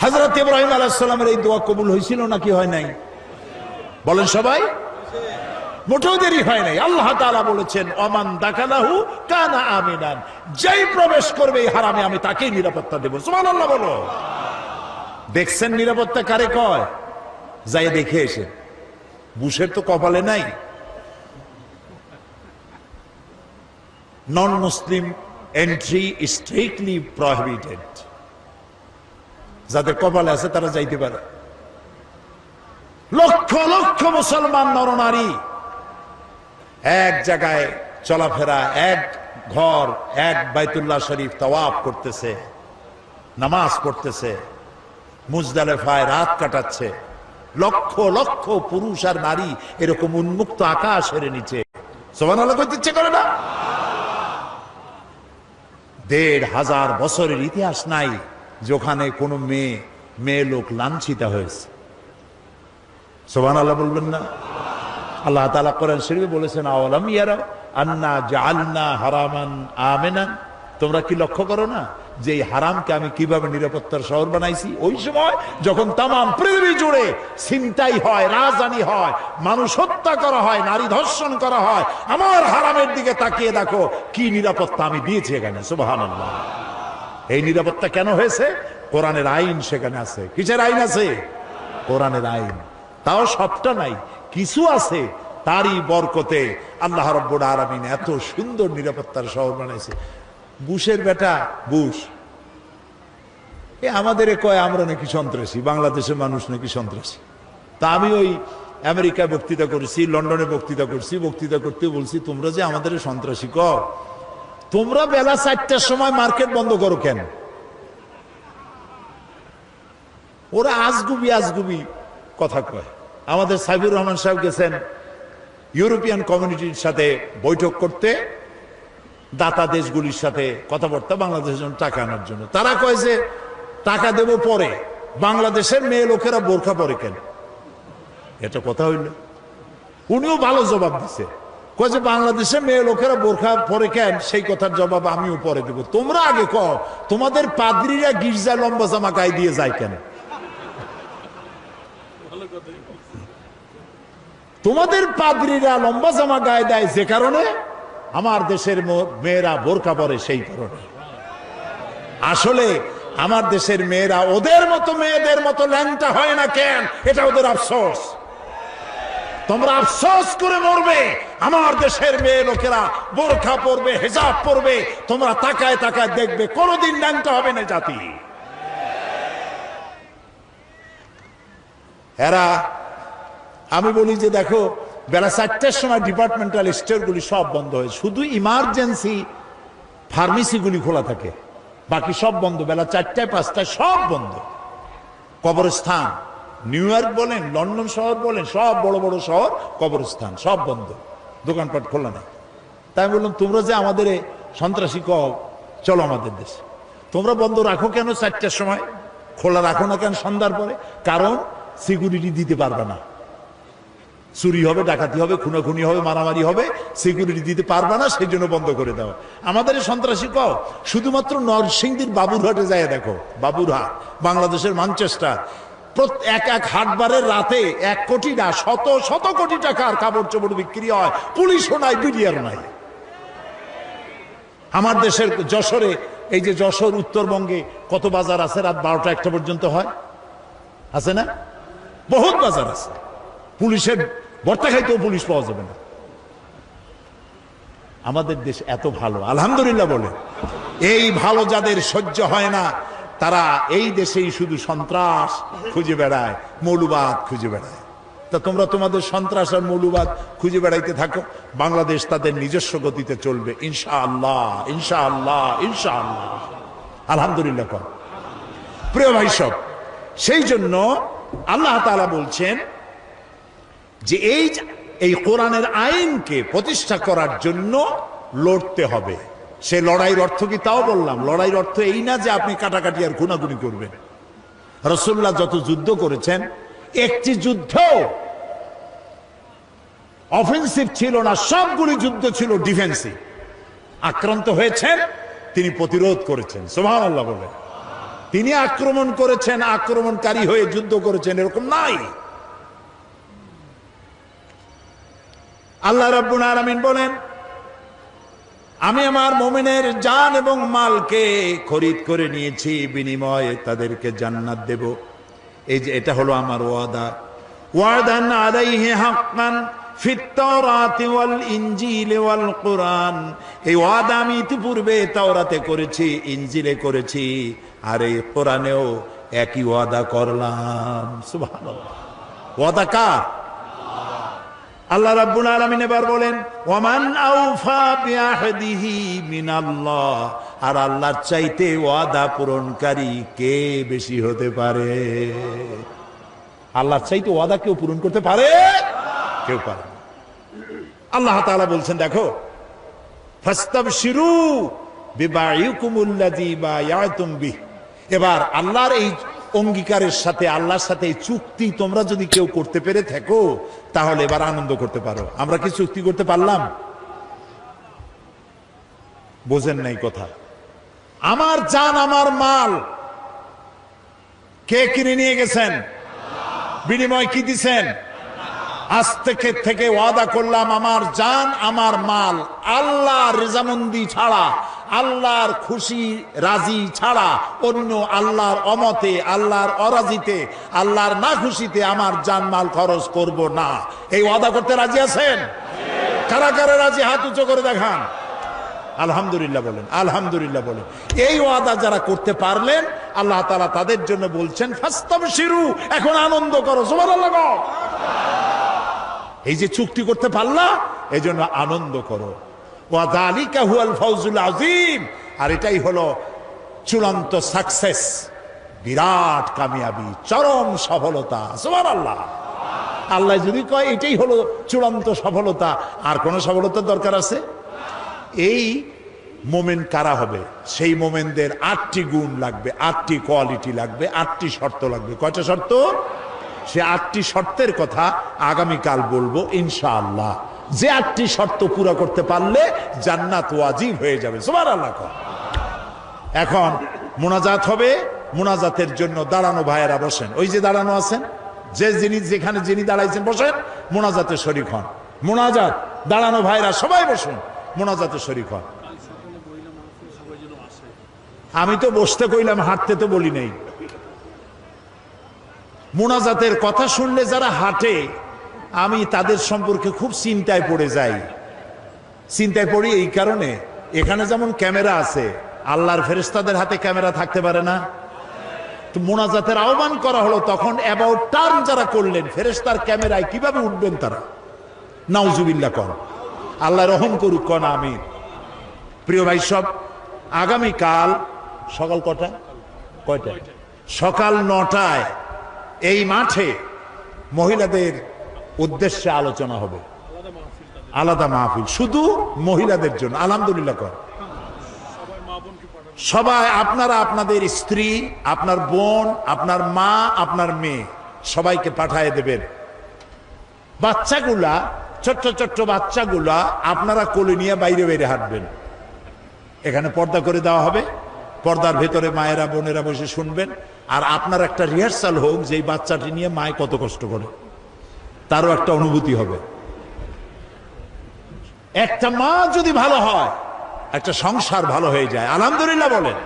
হযরত ইব্রাহিম আলাইহিস সালামের এই দোয়া কবুল হয়েছিল নাকি হয় নাই? বলেন সবাই। মোটেও দেরি হয় নাই। আল্লাহ তাআলা বলেছেন, ওমান দাখালাহু কানা আমিনান, যেই প্রবেশ করবে এই হারামে আমি তাকেই নিরাপত্তা দেব। সুবহানাল্লাহ বলো। দেখছেন নিরাপত্তা কারে কয়? যাই দেখে এসে। বুশের তো কপালে নাই। নন মুসলিম এন্ট্রি স্ট্রিক্টলি প্রহিবিটেড। যাদের কপালে আছে তারা যাইতে পারে। লক্ষ লক্ষ মুসলমান নরনারী এক জায়গায় চলাফেরা, এক ঘর, এক বাইতুল্লাহ শরীফ তাওয়াফ করতেছে, নামাজ পড়তেছে, মুজদালিফায় রাত কাটাচ্ছে। লক্ষ লক্ষ পুরুষ আর নারী এরকম উন্মুক্ত আকাশের নিচে সুবহানাল্লাহ কইতে ইচ্ছে করে না? ১৫০০ বছরের ইতিহাস নাই যেখানে কোনো মেয়ে লোক লাঞ্ছিত হয়েছে। সুবহানাল্লাহ বলবেন না? আল্লাহ তাআলা কোরআন শরীফে বলেছেন, আওয়ালাম ইয়ারা আন্না জাআলনা হারামান আমিনান, তোমরা কি লক্ষ্য করো না যে এই হারামকে আমি কিভাবে নিরাপত্তার শহর বানাইছি? ওই সময় যখন তামাম পৃথিবী জুড়ে ছিনতাই হয়, রাজধানী হয়, মানুষ হত্যা করা হয়, নারী ধর্ষণ করা হয়, আমার হারামের দিকে তাকিয়ে দেখো কি নিরাপত্তা আমি দিয়েছি এখানে। সুবহানাল্লাহ। এই নিরাপত্তা কেন হয়েছে? কোরআনের আইন সেখানে আছে। কিসের আইন আছে? কোরআনের আইন। তাও সবটা নাই, কিছু আছে। তারই বরকতে আল্লাহ রাব্বুল আলামিন এত সুন্দর নিরাপত্তার শহর বানাইছে। বুশের বেটা বুশ আমাদের কয় আমরা নাকি সন্ত্রাসী, বাংলাদেশের মানুষ নাকি সন্ত্রাসী। তা আমি ওই আমেরিকায় বক্তৃতা করেছি, লন্ডনে বক্তৃতা করছি, বক্তৃতা করতে বলছি, তোমরা যে আমাদের সন্ত্রাসী কও, তোমরা বেলা ৪টার সময় মার্কেট বন্ধ করো কেন? ওরা আজগুবি কথা কয়। আমাদের সাইফুর রহমান সাহেব গেছেন ইউরোপিয়ান কমিউনিটির সাথে বৈঠক করতে, দাতা দেশগুলির সাথে কথাবার্তা, বাংলাদেশের জন্য টাকা আনার জন্য। তারা কয় যে টাকা দেব পরে, বাংলাদেশের মেয়ে লোকেরা বোরখা পরে কেন? এটা কথা হইল? উনিও ভালো জবাব দিছে, কয় যে বাংলাদেশের মেয়ে লোকেরা বোরখা পরে কেন, সেই কথার জবাব আমিও পরে দেব। তোমরা আগে কও, তোমাদের পাদ্রীরা গির্জায় লম্বা জামা গায়ে দিয়ে যায় কেন? তোমাদের পাদ্রীরা লম্বা জামা গায়ে দেয় যে কারণে, আমার দেশের মেয়েরা বোরকা পরে সেই কারণে। আসলে আমার দেশের মেয়েরা ওদের মতো মেয়েদের মতো ল্যাংটা হয় না কেন, এটা ওদের আফসোস। তোমরা আফসোস করে মরবে, আমার দেশের মেয়ে লোকেরা বোরকা পরবে, হিজাব পরবে, তোমরা তাকায় তাকায় দেখবে, কোনোদিন ল্যাংটা হবে না জাতি। এরা, আমি বলি যে দেখো, বেলা ৪টার সময় ডিপার্টমেন্টাল স্টোরগুলি সব বন্ধ হয়, শুধু ইমার্জেন্সি ফার্মেসিগুলি খোলা থাকে, বাকি সব বন্ধ। বেলা ৪টায় ৫টায় সব বন্ধ। কবরস্থান, নিউ ইয়র্ক বলেন, লন্ডন শহর বলেন, সব বড় বড় শহর, কবরস্থান সব বন্ধ, দোকানপাট খোলা নেই। তাই আমি বললাম, তোমরা যে আমাদের সন্ত্রাসী কও, চলো আমাদের দেশে। তোমরা বন্ধ রাখো কেন ৪টার সময়, খোলা রাখো না কেন সন্ধ্যার পরে? কারণ সিকিউরিটি দিতে পারবে না, চুরি হবে, ডাকাতি হবে, খুনাখুনি হবে, মারামারি হবে, সিকিউরিটি দিতে পারবে না, সেই জন্য বন্ধ করে দাও। আমাদের সন্ত্রাসী কও, শুধুমাত্র নরসিংদীর বাবুরহাটে যায় দেখো, বাবুরহাট বাংলাদেশের ম্যানচেস্টার, এক এক হাটবারের রাতে ১ কোটি না, শত শত কোটি টাকার কাপড় চোপড় বিক্রি হয়, পুলিশও নাই, বিডিআর নাই। আমার দেশের যশোরে, এই যে যশোর উত্তরবঙ্গে কত বাজার আছে রাত ১২টা ১টা পর্যন্ত হয়, আছে না? বহুত বাজার আছে, পুলিশের ভর্তা খাইতেও পুলিশ পাওয়া যাবে না। আমাদের দেশ এত ভালো, আলহামদুলিল্লাহ বলে। এই ভালো যাদের সহ্য হয় না, তারা এই দেশেই শুধু সন্ত্রাস খুঁজে বেড়ায়, মৌলবাদ খুঁজে বেড়ায়। তা তোমরা তোমাদের সন্ত্রাস আর মৌলবাদ খুঁজে বেড়াইতে থাকো, বাংলাদেশ তাদের নিজস্ব গতিতে চলবে ইনশাআল্লাহ, ইনশাআল্লাহ, ইনশাআল্লাহ। আলহামদুলিল্লাহ কর। প্রিয় ভাই সব, সেই জন্য আল্লাহ তাআলা বলছেন যে এই কোরআনের আইনকে প্রতিষ্ঠা করার জন্য লড়তে হবে। সে লড়াইয়ের অর্থ কি তাও বললাম। লড়াইয়ের অর্থ এই না যে আপনি কাটাকাটি আর খুনাখুনি করবেন। রাসূলুল্লাহ যত যুদ্ধ করেছেন, একটি যুদ্ধ অফেন্সিভ ছিল না, সবগুলি যুদ্ধ ছিল ডিফেন্সিভ। আক্রান্ত হয়েছেন, তিনি প্রতিরোধ করেছেন, সুবহানাল্লাহ বলেন। তিনি আক্রমণ করেছেন, আক্রমণকারী হয়ে যুদ্ধ করেছেন, এরকম নাই। আল্লাহ রাব্বুল আলামিন বলেন, আমি আমার মুমিনের জান এবং মালকে খরিদ করে নিয়েছি, বিনিময়ে তাদেরকে জান্নাত দেব। এই যে এটা হলো আমার ওয়াদা। ওয়াদান আলাইহি হাক্কান ফিত তাওরাতি ওয়াল ইনজিল ওয়াল কুরআন। এই ওয়াদা আমি ইতিপূর্বে তাওরাতে করেছি, ইনজিলে করেছি, আর এই কোরআনেও একই ওয়াদা করলাম। সুবহানাল্লাহ। ওয়াদা কার? আল্লাহ রাব্বুল আলামিন এবার বলেন, ওয়ামান আউফা বিআহদিহি মিনাল্লাহ। আর আল্লাহর চাইতে ওয়াদা পূরণকারী কে বেশি হতে পারে? আল্লাহর চাইতে ওয়াদা কেউ পূরণ করতে পারে? কেউ পারে না। আল্লাহ তাআলা বলছেন, দেখো, ফাস্তাবশিরু বিবাইকুমুল্লাযী বায়াতুম বিহি। এবার আল্লাহর এই অঙ্গীকারের সাথে, আল্লাহর সাথে এই চুক্তি তোমরা যদি কেউ করতে পেরে থাকো, তাহলে এবার আনন্দ করতে পারো। আমরা কি চুক্তি করতে পারলাম? বোঝেন নাই কথা। আমার জান, আমার মাল কে কিনে নিয়ে গেছেন? বিনিময় কি দিছেন? আজ থেকে ওয়াদা করলাম, আমার জান, আমার মাল আল্লাহর রেজামন্দি ছাড়া, আল্লাহর খুশি রাজি ছাড়া, অন্য আল্লাহর অমতে, আল্লাহর অরাজিতে, আল্লাহর না খুশিতে আমার জান মাল খরচ করব না। এই ওয়াদা করতে রাজি আছেন? কারা কারা রাজি? হাত উঁচু করে দেখান। আলহামদুলিল্লাহ বলেন, আলহামদুলিল্লাহ বলেন। এই ওয়াদা যারা করতে পারলেন, আল্লাহ তাআলা তাদের জন্য বলছেন, ফাস্তাবশিরু, এখন আনন্দ করো। সুবহানাল্লাহ। এই যে চুক্তি করতে পারলা, এই জন্য আনন্দ করো। ওয়া যালিকা হুয়াল ফাউজুল আযীম। আর এটাই হলো চূড়ান্ত সাকসেস, বিরাট কামিয়াবি, চরম সফলতা। সুবহানাল্লাহ। আল্লাহ যদি কয় এটাই হলো চূড়ান্ত সফলতা, আর কোন সফলতার দরকার আছে? এই মোমেন কারা হবে? সেই মোমেনদের 8টি গুণ লাগবে, 8টি কোয়ালিটি লাগবে, 8টি শর্ত লাগবে। কয়টা শর্ত? সে 8টি শর্তের কথা আগামীকাল বলবো ইনশাআল্লাহ। যে 8টি শর্ত পুরো করতে পারলে জান্নাত ওয়াজিব হয়ে যাবে। সুবহানাল্লাহ। এখন মুনাজাত হবে। মুনাজাতের জন্য দাঁড়ানো ভাইয়েরা বসেন। ওই যে দাঁড়ানো আছেন, যেখানে যিনি দাঁড়াইছেন বসেন, মুনাজাতে শরীক হন। মুনাজাত, দাঁড়ানো ভাইরা সবাই বসুন, মুনাজাতে শরীক হন। আমি তো বসতে কইলাম, হাঁটতে তো বলি নাই। মুনাজাতের কথা শুনলে যারা হাঁটে, আমি তাদের সম্পর্কে খুব চিন্তায় পড়ে যাই। চিন্তায় পড়ি এই কারণে, এখানে যেমন ক্যামেরা আছে, আল্লাহর ফেরেশতাদের হাতে ক্যামেরা থাকতে পারে না? তো মুনাজাতের আহ্বান করা হলো, তখন অ্যাবাউট টার্ন যারা করলেন, ফেরেশতার ক্যামেরায় কিভাবে উঠবেন তারা? নাউজুবিল্লাহ কর। আল্লাহ রহম করুক, কন আমিন। প্রিয় ভাই সব, আগামীকাল সকাল কয়টায়? সকাল 9টায় এই মাঠে মহিলাদের উদ্দেশ্যে আলোচনা হবে, আলাদা মাহফিল, শুধু মহিলাদের জন্য। আলহামদুলিল্লাহ কর। সবাই আপনারা আপনাদের স্ত্রী, আপনার বোন, আপনার মা, আপনার মেয়ে সবাইকে পাঠিয়ে দেবেন। বাচ্চাগুলা, ছোট্ট ছোট্ট বাচ্চাগুলা আপনারা কোলে নিয়ে বাইরে বাইরে হাঁটবেন। এখানে পর্দা করে দেওয়া হবে, পর্দার ভেতরে মায়েরা বোনেরা বসে শুনবেন। আর আপনার একটা রিহার্সাল হোক যে এই বাচ্চাটি নিয়ে মায় কত কষ্ট করে, তারও একটা অনুভূতি হবে। একটা মা যদি ভালো হয়, একটা সংসার ভালো হয়ে যায়। আলহামদুলিল্লাহ বলেন।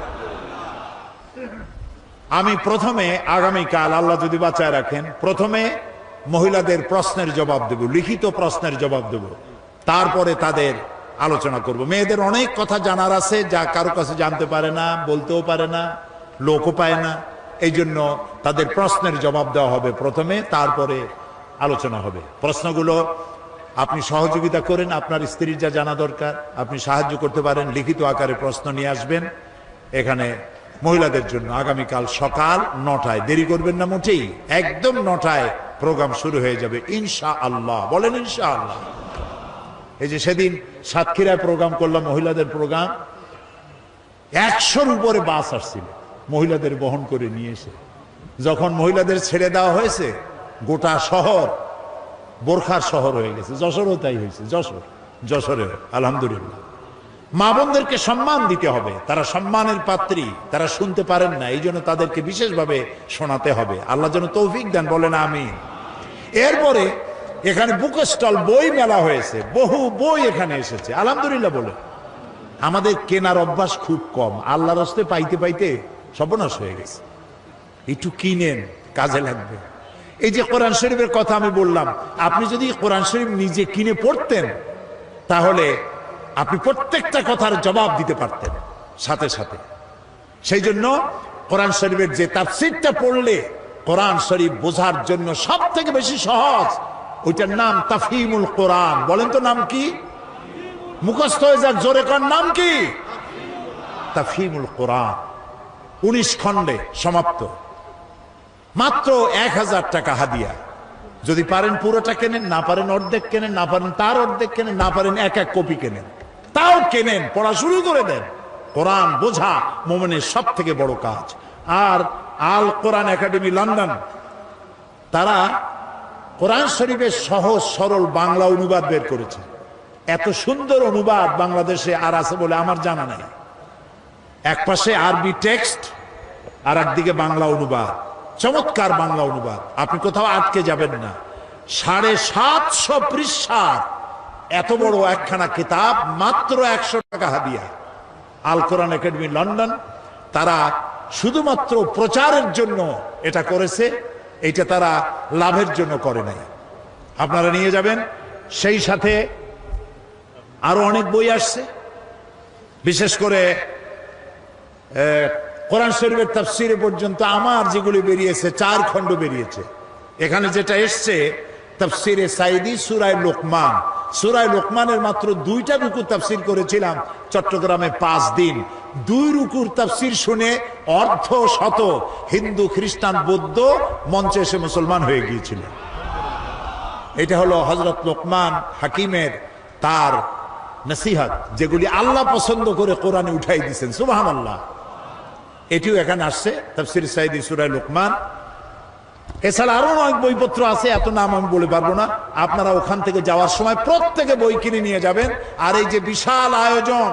আমি প্রথমে আগামীকাল আল্লাহ যদি বাঁচায় রাখেন, প্রথমে মহিলাদের প্রশ্নের জবাব দেব, লিখিত প্রশ্নের জবাব দেব। তারপরে তাদের আলোচনা করব। মেয়েদের অনেক কথা জানার আছে, যা কারো কাছে জানতে পারে না, বলতেও পারে না, লোকও পায় না। এই জন্য তাদের প্রশ্নের জবাব দেওয়া হবে প্রথমে, তারপরে আলোচনা হবে। প্রশ্নগুলো আপনি সহযোগিতা করেন, আপনার স্ত্রীর যা জানা দরকার আপনি সাহায্য করতে পারেন। লিখিত আকারে প্রশ্ন নিয়ে আসবেন এখানে মহিলাদের জন্য। আগামীকাল সকাল 9টায়, দেরি করবেন না মোটেই, একদম 9টায় প্রোগ্রাম শুরু হয়ে যাবে ইনশাআল্লাহ। বলেন ইনশাআল্লাহ। এই যে সেদিন সাতক্ষীরায় প্রোগ্রাম করলাম, মহিলাদের প্রোগ্রাম, 100-র উপরে বাস আসছিল মহিলাদের বহন করে নিয়ে এসে। যখন মহিলাদের ছেড়ে দেওয়া হয়েছে, গোটা শহর বোরখার শহর হয়ে গেছে। যশোরও তাই হয়েছে, যশোরে আলহামদুলিল্লাহ। মা বোনদেরকে সম্মান দিতে হবে, তারা সম্মানের পাত্রী, তারা শুনতে পারেন না, এই জন্য তাদেরকে বিশেষভাবে শোনাতে হবে। আল্লাহ যেন তৌফিক দেন, বলেন আমিন। এরপরে এখানে বুক স্টল, বই মেলা হয়েছে, বহু বই এখানে এসেছে আলহামদুলিল্লাহ। বলে আমাদের কেনার অভ্যাস খুব কম, আল্লাহর রাস্তায় পাইতে পাইতে সর্বনাশ হয়ে গেছে। একটু কিনেন, কাজে লাগবে। এই যে কোরআন শরীফের কথা আমি বললাম, আপনি যদি কোরআন শরীফ নিজে কিনে পড়তেন তাহলে আপনি প্রত্যেকটা কথার জবাব দিতে পারতেন সাথে সাথে। সেই জন্য কোরআন শরীফের যে তাফসীরটা পড়লে কোরআন শরীফ বোঝার জন্য সব থেকে বেশি সহজ, ওইটার নাম তাফহিমুল কোরআন। বলেন তো নাম কি? মুখস্থ হয়ে যাক, জোরে কর, নাম কি? তাফহিমুল কোরআন। 19 খণ্ডে সমাপ্ত, মাত্র 1000 টাকা হাদিয়া। যদি পারেন পুরোটা কেনেন, না পারেন অর্ধেক কেনেন, না পারেন তার অর্ধেক কেনেন, না পারেন এক কপি কেনেন, তাও কেনেন, পড়া শুরু করে দেন। কোরআন বোঝা মুমিনের সব থেকে বড় কাজ। আর আল কোরআন একাডেমি লন্ডন, তারা কোরআন শরীফের সহজ সরল বাংলা অনুবাদ বের করেছে। এত সুন্দর অনুবাদ বাংলাদেশে আর আছে বলে আমার জানা নাই। এক পাশে আরবি টেক্সট, আর একদিকে বাংলা অনুবাদ, চমৎকার বাংলা অনুবাদ। আপনি কোথাও আটকে যাবেন না। 750 পৃষ্ঠার এত বড় একখানা কিতাব, মাত্র 100 টাকা হাদিয়া। আল কোরআন একাডেমি লন্ডন, তারা শুধুমাত্র প্রচারের জন্য এটা করেছে, এটা তারা লাভের জন্য করে নাই। আপনারা নিয়ে যাবেন। সেই সাথে আরো অনেক বই আসছে, বিশেষ করে কোরআন শরীফের তাফসীরে পর্যন্ত আমার যেগুলি বেরিয়েছে 4 খণ্ড বেরিয়েছে। এখানে যেটা এসছে তাফসীরে সাইদি সূরা লোকমান, সূরা লোকমানের মাত্র 2টা রুকু তাফসীর করেছিলাম চট্টগ্রামে 5 দিন। 2 রুকুর তাফসীর শুনে অর্ধ শত হিন্দু, খ্রিস্টান, বৌদ্ধ মঞ্চে এসে মুসলমান হয়ে গিয়েছিল। এটা হলো হযরত লোকমান হাকিমের তার নসিহত, যেগুলি আল্লাহ পছন্দ করে কোরআনে উঠাই দিয়েছেন। সুবহানাল্লাহ। এটিও এখানে আসছে তাফসীর সাইদি সূরা লোকমান। এছাড়া আরো অনেক বইপত্র আছে, এত নাম আমি বলে পারবো না। আপনারা ওখান থেকে যাওয়ার সময় প্রত্যেকে বই কিনে নিয়ে যাবেন। আর এই যে বিশাল আয়োজন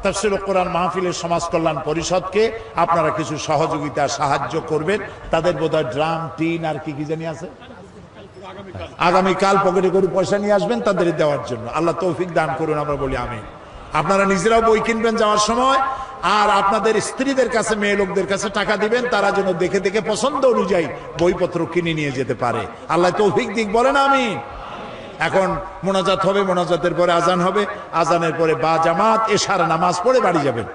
তাফসীরুল কোরআন মাহফিলের সমাজ কল্যাণ পরিষদকে আপনারা কিছু সহযোগিতা সাহায্য করবেন। তাদের বোধহয় ড্রাম, টিন আর কি কি জানি আছে, আগামীকাল পকেটে করে পয়সা নিয়ে আসবেন তাদের দেওয়ার জন্য। আল্লাহ তৌফিক দান করুন, আমরা বলি আমিন। আপনারা নিজেরাও বই কিনবেন যাওয়ার সময়, আর আপনাদের স্ত্রীদের কাছে, মেয়ে লোকদের কাছে টাকা দিবেন, তারা যেন দেখে দেখে পছন্দ অনুযায়ী বইপত্র কিনে নিয়ে যেতে পারে। আল্লাহ তৌফিক দিক, বলেন আমিন। এখন মোনাজাত হবে, মোনাজাতের পরে আজান হবে, আজানের পরে বা জামাত এশার নামাজ পড়ে বাড়ি যাবেন।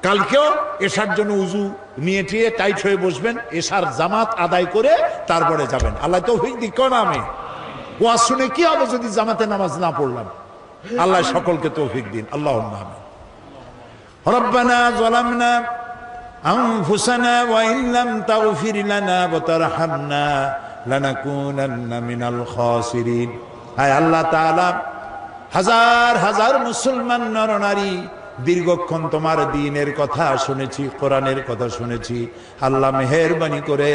কালকেও এশার জন্য উজু নিয়ে টিয়ে টাইট হয়ে বসবেন, এশার জামাত আদায় করে তারপরে যাবেন। আল্লাহ তৌফিক দিক, কোন আমি ওয়াজ শুনে কি হবে যদি জামাতে নামাজ না পড়লাম। আল্লাহ সকলকে তৌফিক দিন, আল্লাহুম্মা আমিন। রব্বানা যালামনা আনফুসানা ওয়া ইন লাম তাগফির লানা ওয়া তারহামনা লানাকুনান্না মিনাল খাসিরিন। হায় আল্লাহ তাআলা, হাজার হাজার মুসলমান নরনারী দীর্ঘক্ষণ তোমার দ্বীনের কথা শুনেছি, কোরআনের কথা শুনেছি। আল্লাহ মেহেরবানি করে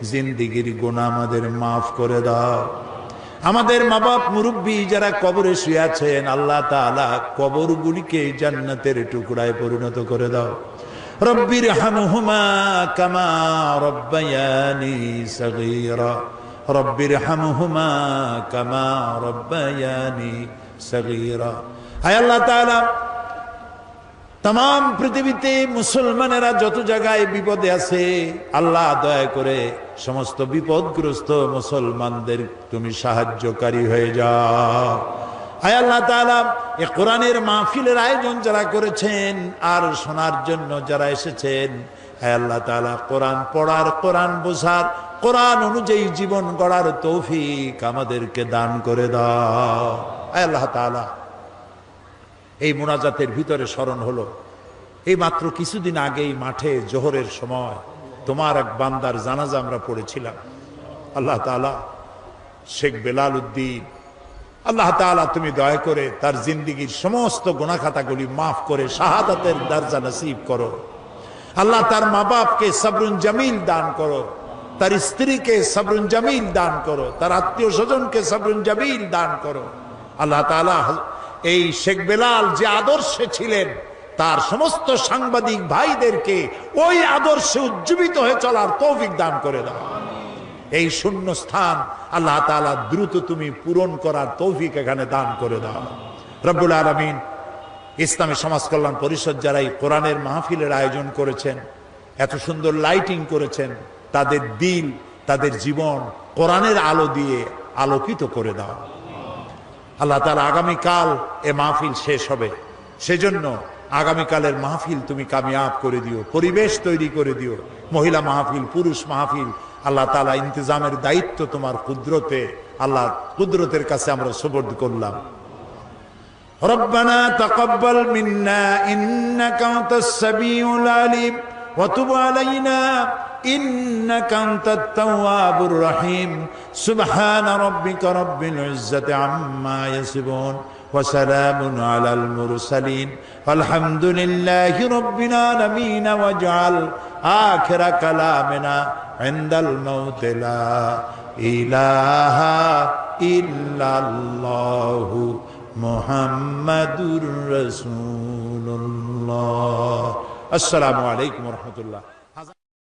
জিন্দেগীর গুনাহ আমাদের মাফ করে দাও। আমাদের মা বাপ মুরব্বী যারা কবরে শুয়ে আছেন, আল্লাহ তাআলা কবরগুলিকে জান্নাতের টুকরায় পরিণত করে দাও। রব্বির হামহুমা কামা রব্বায়ানি সগীরা, রব্বির হামহুমা কামা রব্বায়ানি সগীরা। হায় আল্লাহ তাআলা, तमाम পৃথিবীতে মুসলমানেরা যত জায়গায় বিপদে আছে, আল্লাহ দয়া করে সমস্ত বিপদগ্রস্ত মুসলমানদের তুমি সাহায্যকারী হয়ে যাও। আয় আল্লাহ তাআলা, এই কোরআনের মাহফিলের আয়োজন যারা করেছেন আর শোনার জন্য যারা এসেছেন, আয় আল্লাহ তাআলা, কোরআন পড়ার, কোরআন বোঝার, কোরআন অনুযায়ী জীবন গড়ার তৌফিক আমাদেরকে দান করে দাও। আয় আল্লাহ তাআলা, এই মুনাজাতের ভিতরে স্মরণ হলো, এই মাত্র কিছুদিন আগেই মাঠে জোহরের সময় তোমার এক বান্দার জানাজা আমরা পড়েছিলাম। আল্লাহ তাআলা, শেখ বেলাল উদ্দিন, আল্লাহ তাআলা তুমি দয়া করে তার জিন্দেগীর সমস্ত গুনাহ খাতাগুলি মাফ করে শাহাদাতের দরজা নসিব করো। আল্লাহ তার মা বাপকে সবরুন জামিল দান করো, তার স্ত্রীকে সবরুন জামিল দান করো, তার আত্মীয় স্বজনকে সবরুন জামিল দান করো। আল্লাহ তাআলা, এই শেখ বেলাল যে আদর্শে ছিলেন, তার সমস্ত সাংবাদিক ভাইদেরকে ওই আদর্শে উজ্জীবিত হয়ে চলার তৌফিক দান করে দাও। এই শূন্য স্থান আল্লাহ তাআলা দ্রুত তুমি পূরণ করার তৌফিক এখানে দান করে দাও। রব্বুল আলামিন, ইসলামী সমাজ কল্যাণ পরিষদ যারা এই কোরআনের মাহফিলের আয়োজন করেছেন, এত সুন্দর লাইটিং করেছেন, তাদের দিল, তাদের জীবন কোরআনের আলো দিয়ে আলোকিত করে দাও। আল্লাহ তাআলা, আগামীকাল এ মাহফিল শেষ হবে, সেজন্য আগামীকালের মাহফিল তুমি কামিয়াব করে দিও, পরিবেশ তৈরি করে দিও। মহিলা মাহফিল, পুরুষ মাহফিল, আল্লাহ তাআলা ইন্তজামের দায়িত্ব তোমার কুদরতে, আল্লাহ কুদরতের কাছে আমরা সুপর্দ করলাম। রব্বানা তাকাব্বাল মিন্না ইন্নাকা আনতাস সামিউল আলিম ওয়া তুব আলাইনা ইন্নাকা আনতাত তাওয়াবুর রহিম। সুবহানা রাব্বিকা রাব্বিল ইজ্জাতি আম্মা ইয়াসিফুন ওয়া সালামুন আলাল মুরসালিন আলহামদুলিল্লাহি রাব্বিল আলামিন। ওয়াজআল আখিরা কালামিনা ইনদাল মাউত লা ইলাহা ইল্লাল্লাহু মুহাম্মাদুর রাসূলুল্লাহ। আসসালামু আলাইকুম ওয়া রাহমাতুল্লাহ।